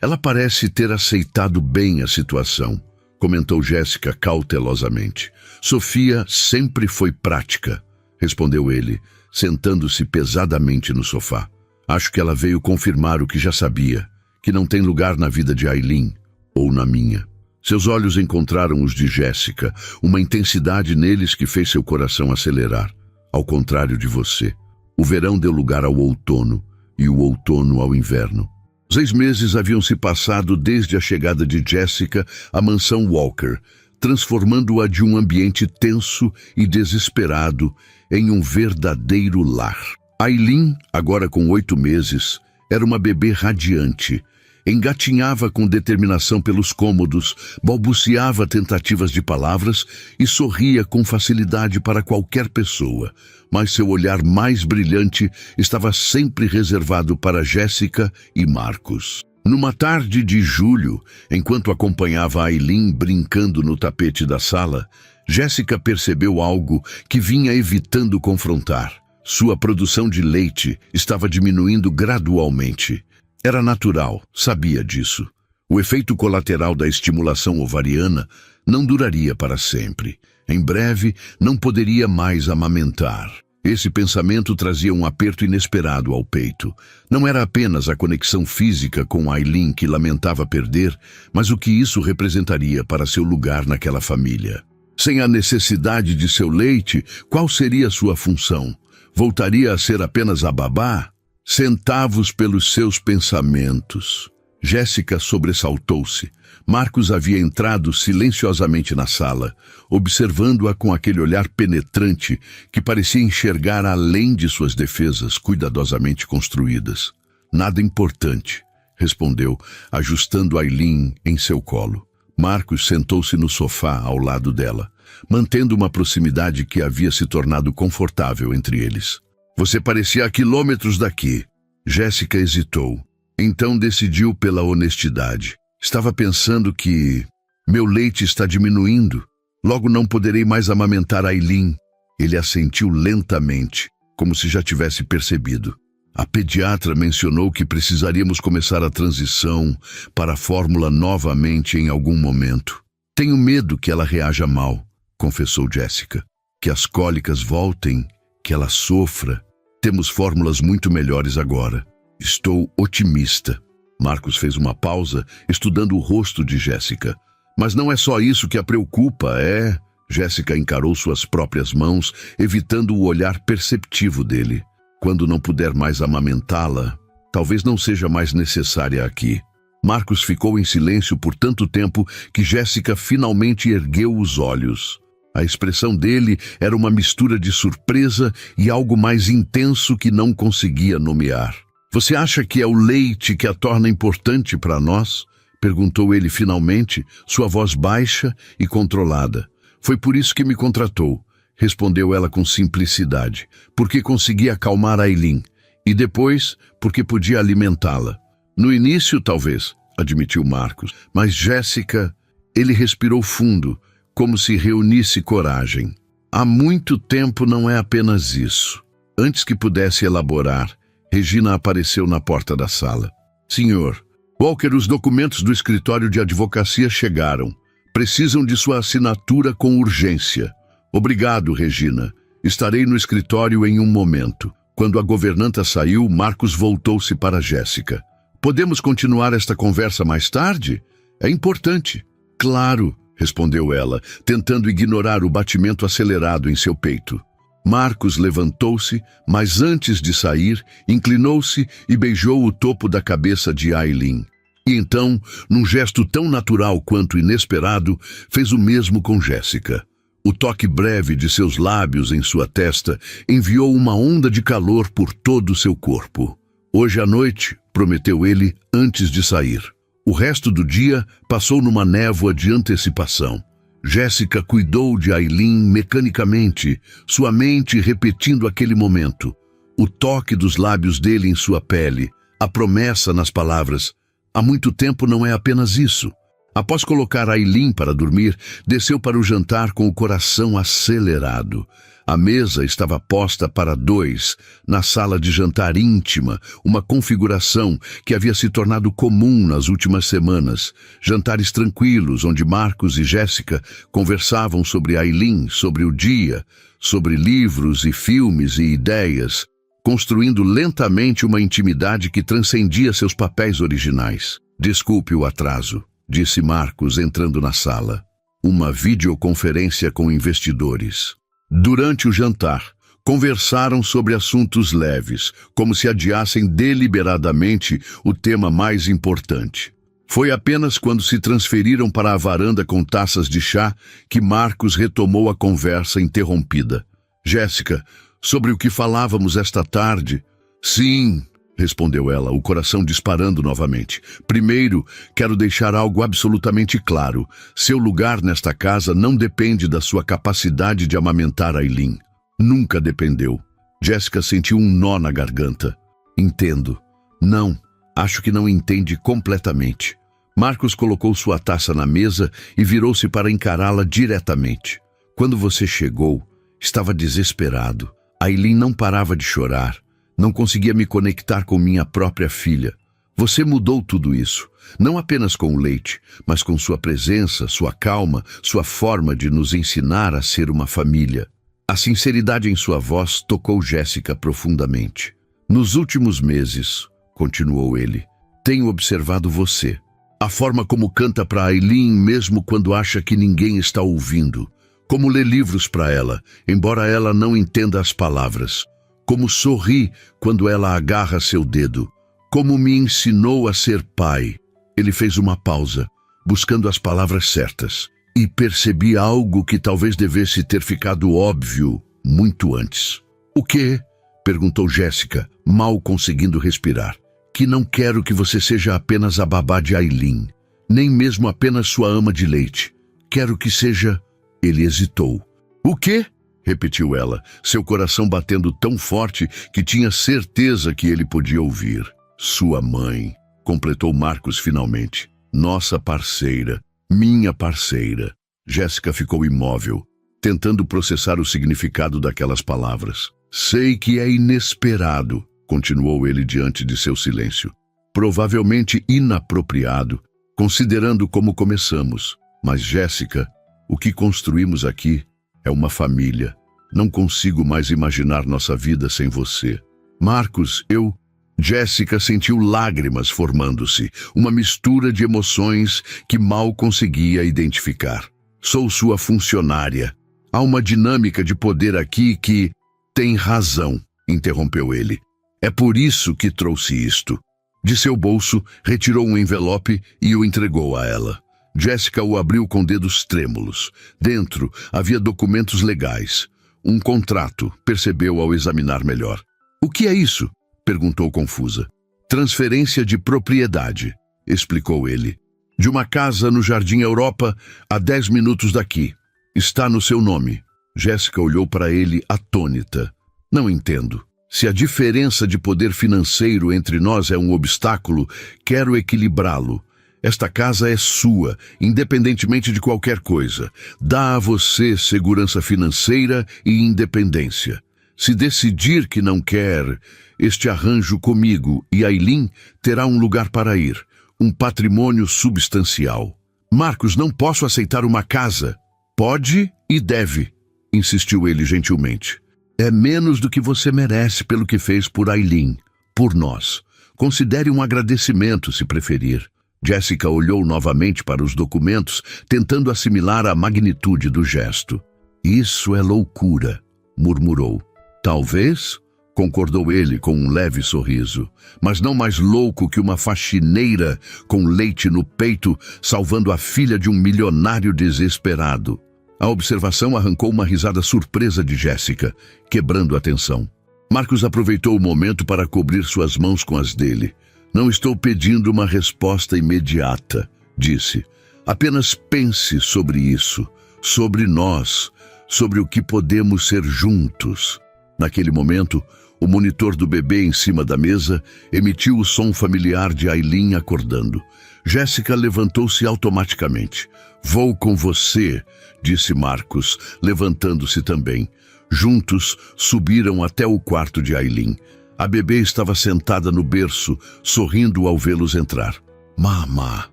Ela parece ter aceitado bem a situação, comentou Jéssica cautelosamente. Sofia sempre foi prática, respondeu ele, sentando-se pesadamente no sofá. Acho que ela veio confirmar o que já sabia, que não tem lugar na vida de Aileen, ou na minha. Seus olhos encontraram os de Jéssica, uma intensidade neles que fez seu coração acelerar. Ao contrário de você, o verão deu lugar ao outono, e o outono ao inverno. 6 meses haviam se passado desde a chegada de Jéssica à mansão Walker, transformando-a de um ambiente tenso e desesperado em um verdadeiro lar. Aileen, agora com 8 meses, era uma bebê radiante. Engatinhava com determinação pelos cômodos, balbuciava tentativas de palavras e sorria com facilidade para qualquer pessoa. Mas seu olhar mais brilhante estava sempre reservado para Jéssica e Marcos. Numa tarde de julho, enquanto acompanhava Aileen brincando no tapete da sala, Jéssica percebeu algo que vinha evitando confrontar. Sua produção de leite estava diminuindo gradualmente. Era natural, sabia disso. O efeito colateral da estimulação ovariana não duraria para sempre. Em breve, não poderia mais amamentar. Esse pensamento trazia um aperto inesperado ao peito. Não era apenas a conexão física com Aileen que lamentava perder, mas o que isso representaria para seu lugar naquela família. Sem a necessidade de seu leite, qual seria sua função? Voltaria a ser apenas a babá? Centavos pelos seus pensamentos. Jéssica sobressaltou-se. Marcos havia entrado silenciosamente na sala, observando-a com aquele olhar penetrante que parecia enxergar além de suas defesas cuidadosamente construídas. Nada importante, respondeu, ajustando Aileen em seu colo. Marcos sentou-se no sofá ao lado dela, mantendo uma proximidade que havia se tornado confortável entre eles. Você parecia a quilômetros daqui. Jéssica hesitou. Então decidiu pela honestidade. Estava pensando que meu leite está diminuindo. Logo não poderei mais amamentar Aileen. Ele assentiu lentamente, como se já tivesse percebido. A pediatra mencionou que precisaríamos começar a transição para a fórmula novamente em algum momento. Tenho medo que ela reaja mal, confessou Jéssica. Que as cólicas voltem, que ela sofra. Temos fórmulas muito melhores agora. Estou otimista. Marcos fez uma pausa, estudando o rosto de Jéssica. Mas não é só isso que a preocupa, é? Jéssica encarou suas próprias mãos, evitando o olhar perceptivo dele. Quando não puder mais amamentá-la, talvez não seja mais necessária aqui. Marcos ficou em silêncio por tanto tempo que Jéssica finalmente ergueu os olhos. A expressão dele era uma mistura de surpresa e algo mais intenso que não conseguia nomear. Você acha que é o leite que a torna importante para nós? Perguntou ele finalmente, sua voz baixa e controlada. Foi por isso que me contratou, respondeu ela com simplicidade, porque conseguia acalmar Aileen, e depois porque podia alimentá-la. No início, talvez, admitiu Marcos, mas Jéssica, ele respirou fundo, como se reunisse coragem. Há muito tempo não é apenas isso. Antes que pudesse elaborar, Regina apareceu na porta da sala. Senhor, Walker, os documentos do escritório de advocacia chegaram. Precisam de sua assinatura com urgência. Obrigado, Regina. Estarei no escritório em um momento. Quando a governanta saiu, Marcos voltou-se para Jéssica. Podemos continuar esta conversa mais tarde? É importante. Claro, respondeu ela, tentando ignorar o batimento acelerado em seu peito. Marcos levantou-se, mas antes de sair, inclinou-se e beijou o topo da cabeça de Aileen. E então, num gesto tão natural quanto inesperado, fez o mesmo com Jéssica. O toque breve de seus lábios em sua testa enviou uma onda de calor por todo o seu corpo. Hoje à noite, prometeu ele antes de sair. O resto do dia passou numa névoa de antecipação. Jéssica cuidou de Ailin mecanicamente, sua mente repetindo aquele momento. O toque dos lábios dele em sua pele, a promessa nas palavras. Há muito tempo não é apenas isso. Após colocar Ailin para dormir, desceu para o jantar com o coração acelerado. A mesa estava posta para 2, na sala de jantar íntima, uma configuração que havia se tornado comum nas últimas semanas. Jantares tranquilos, onde Marcos e Jéssica conversavam sobre Ailin, sobre o dia, sobre livros e filmes e ideias, construindo lentamente uma intimidade que transcendia seus papéis originais. Desculpe o atraso, disse Marcos entrando na sala. Uma videoconferência com investidores. Durante o jantar, conversaram sobre assuntos leves, como se adiassem deliberadamente o tema mais importante. Foi apenas quando se transferiram para a varanda com taças de chá que Marcos retomou a conversa interrompida. Jéssica, sobre o que falávamos esta tarde? Sim, respondeu ela, o coração disparando novamente. Primeiro, quero deixar algo absolutamente claro. Seu lugar nesta casa não depende da sua capacidade de amamentar Ailin. Nunca dependeu. Jéssica sentiu um nó na garganta. Entendo. Não, acho que não entende completamente. Marcos colocou sua taça na mesa e virou-se para encará-la diretamente. Quando você chegou, estava desesperado. Ailin não parava de chorar. Não conseguia me conectar com minha própria filha. Você mudou tudo isso, não apenas com o leite, mas com sua presença, sua calma, sua forma de nos ensinar a ser uma família. A sinceridade em sua voz tocou Jéssica profundamente. Nos últimos meses, continuou ele, tenho observado você. A forma como canta para Ailin mesmo quando acha que ninguém está ouvindo. Como lê livros para ela, embora ela não entenda as palavras. Como sorri quando ela agarra seu dedo. Como me ensinou a ser pai. Ele fez uma pausa, buscando as palavras certas. E percebi algo que talvez devesse ter ficado óbvio muito antes. O quê? Perguntou Jéssica, mal conseguindo respirar. Que não quero que você seja apenas a babá de Ailin, nem mesmo apenas sua ama de leite. Quero que seja... Ele hesitou. O quê? Repetiu ela, seu coração batendo tão forte que tinha certeza que ele podia ouvir. Sua mãe, completou Marcos finalmente. Nossa parceira, minha parceira. Jéssica ficou imóvel, tentando processar o significado daquelas palavras. Sei que é inesperado, continuou ele diante de seu silêncio. Provavelmente inapropriado, considerando como começamos. Mas Jéssica, o que construímos aqui é uma família. Não consigo mais imaginar nossa vida sem você. Marcos, eu... Jéssica sentiu lágrimas formando-se, uma mistura de emoções que mal conseguia identificar. Sou sua funcionária. Há uma dinâmica de poder aqui que... Tem razão, interrompeu ele. É por isso que trouxe isto. De seu bolso, retirou um envelope e o entregou a ela. Jéssica o abriu com dedos trêmulos. Dentro havia documentos legais. Um contrato, percebeu ao examinar melhor. O que é isso? Perguntou confusa. Transferência de propriedade, explicou ele. De uma casa no Jardim Europa, a 10 minutos daqui. Está no seu nome. Jéssica olhou para ele atônita. Não entendo. Se a diferença de poder financeiro entre nós é um obstáculo, quero equilibrá-lo. Esta casa é sua, independentemente de qualquer coisa. Dá a você segurança financeira e independência. Se decidir que não quer, este arranjo comigo e Ailin terá um lugar para ir, um patrimônio substancial. Marcos, não posso aceitar uma casa. Pode e deve, insistiu ele gentilmente. É menos do que você merece pelo que fez por Ailin, por nós. Considere um agradecimento, se preferir. Jéssica olhou novamente para os documentos, tentando assimilar a magnitude do gesto. Isso é loucura, murmurou. Talvez, concordou ele com um leve sorriso, mas não mais louco que uma faxineira com leite no peito salvando a filha de um milionário desesperado. A observação arrancou uma risada surpresa de Jéssica, quebrando a tensão. Marcos aproveitou o momento para cobrir suas mãos com as dele. Não estou pedindo uma resposta imediata, disse. Apenas pense sobre isso. sobre nós, sobre o que podemos ser juntos. Naquele momento, o monitor do bebê em cima da mesa emitiu o som familiar de Aileen acordando. Jéssica levantou-se automaticamente. "Vou com você", disse Marcos, levantando-se também. Juntos, subiram até o quarto de Aileen. A bebê estava sentada no berço, sorrindo ao vê-los entrar. "Mamá",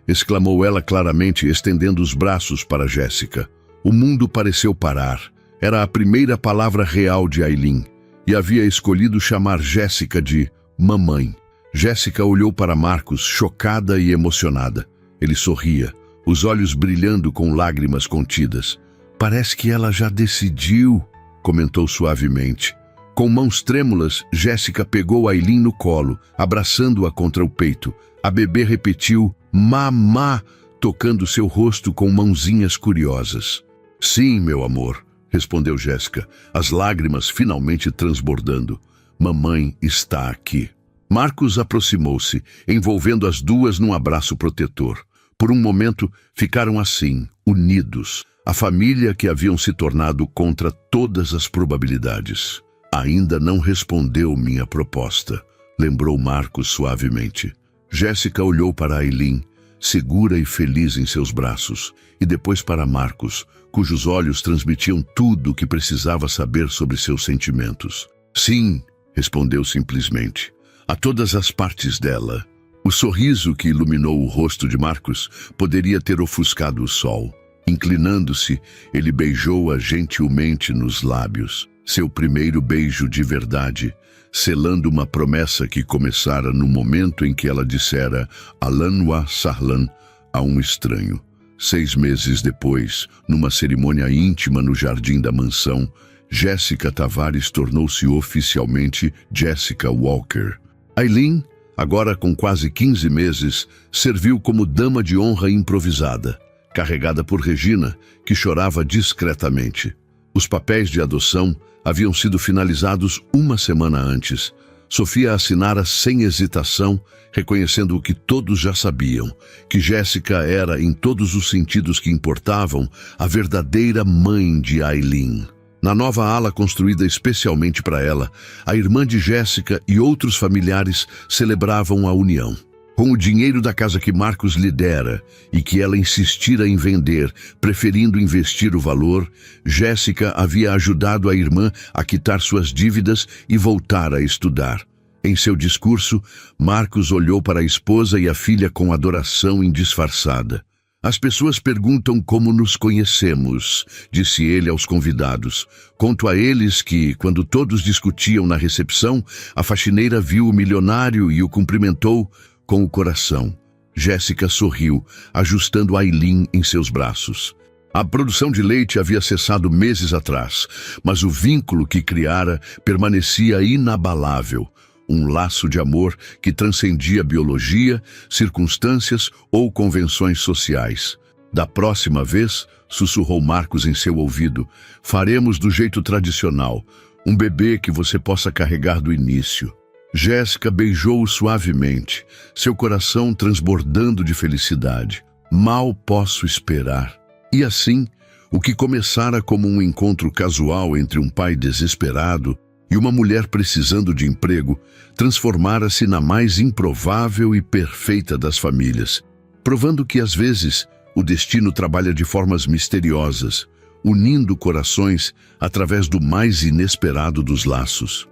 exclamou ela claramente, estendendo os braços para Jéssica. O mundo pareceu parar. Era a primeira palavra real de Aileen, e havia escolhido chamar Jéssica de mamãe. Jéssica olhou para Marcos, chocada e emocionada. Ele sorria, os olhos brilhando com lágrimas contidas. "Parece que ela já decidiu", comentou suavemente. Com mãos trêmulas, Jéssica pegou Aileen no colo, abraçando-a contra o peito. A bebê repetiu "mamá", tocando seu rosto com mãozinhas curiosas. "Sim, meu amor", respondeu Jéssica, as lágrimas finalmente transbordando. "Mamãe está aqui." Marcos aproximou-se, envolvendo as duas num abraço protetor. Por um momento, ficaram assim, unidos, a família que haviam se tornado contra todas as probabilidades. "Ainda não respondeu minha proposta", lembrou Marcos suavemente. Jéssica olhou para Aileen, segura e feliz em seus braços, e depois para Marcos, cujos olhos transmitiam tudo o que precisava saber sobre seus sentimentos. "Sim", respondeu simplesmente, "a todas as partes dela." O sorriso que iluminou o rosto de Marcos poderia ter ofuscado o sol. Inclinando-se, ele beijou-a gentilmente nos lábios. Seu primeiro beijo de verdade, selando uma promessa que começara no momento em que ela dissera "Ahlan wa sahlan" a um estranho. 6 meses depois, numa cerimônia íntima no jardim da mansão, Jéssica Tavares tornou-se oficialmente Jessica Walker. Aileen, agora com quase 15 meses, serviu como dama de honra improvisada, carregada por Regina, que chorava discretamente. Os papéis de adoção haviam sido finalizados uma semana antes. Sofia assinara sem hesitação, reconhecendo o que todos já sabiam, que Jéssica era, em todos os sentidos que importavam, a verdadeira mãe de Aileen. Na nova ala construída especialmente para ela, a irmã de Jéssica e outros familiares celebravam a união. Com o dinheiro da casa que Marcos lhe dera e que ela insistira em vender, preferindo investir o valor, Jéssica havia ajudado a irmã a quitar suas dívidas e voltar a estudar. Em seu discurso, Marcos olhou para a esposa e a filha com adoração indisfarçada. "As pessoas perguntam como nos conhecemos", disse ele aos convidados. "Conto a eles que, quando todos discutiam na recepção, a faxineira viu o milionário e o cumprimentou com o coração." Jéssica sorriu, ajustando Aileen em seus braços. A produção de leite havia cessado meses atrás, mas o vínculo que criara permanecia inabalável. Um laço de amor que transcendia biologia, circunstâncias ou convenções sociais. "Da próxima vez", sussurrou Marcos em seu ouvido, "faremos do jeito tradicional, um bebê que você possa carregar do início." Jéssica beijou-o suavemente, seu coração transbordando de felicidade. "Mal posso esperar." E assim, o que começara como um encontro casual entre um pai desesperado e uma mulher precisando de emprego, transformara-se na mais improvável e perfeita das famílias, provando que, às vezes, o destino trabalha de formas misteriosas, unindo corações através do mais inesperado dos laços.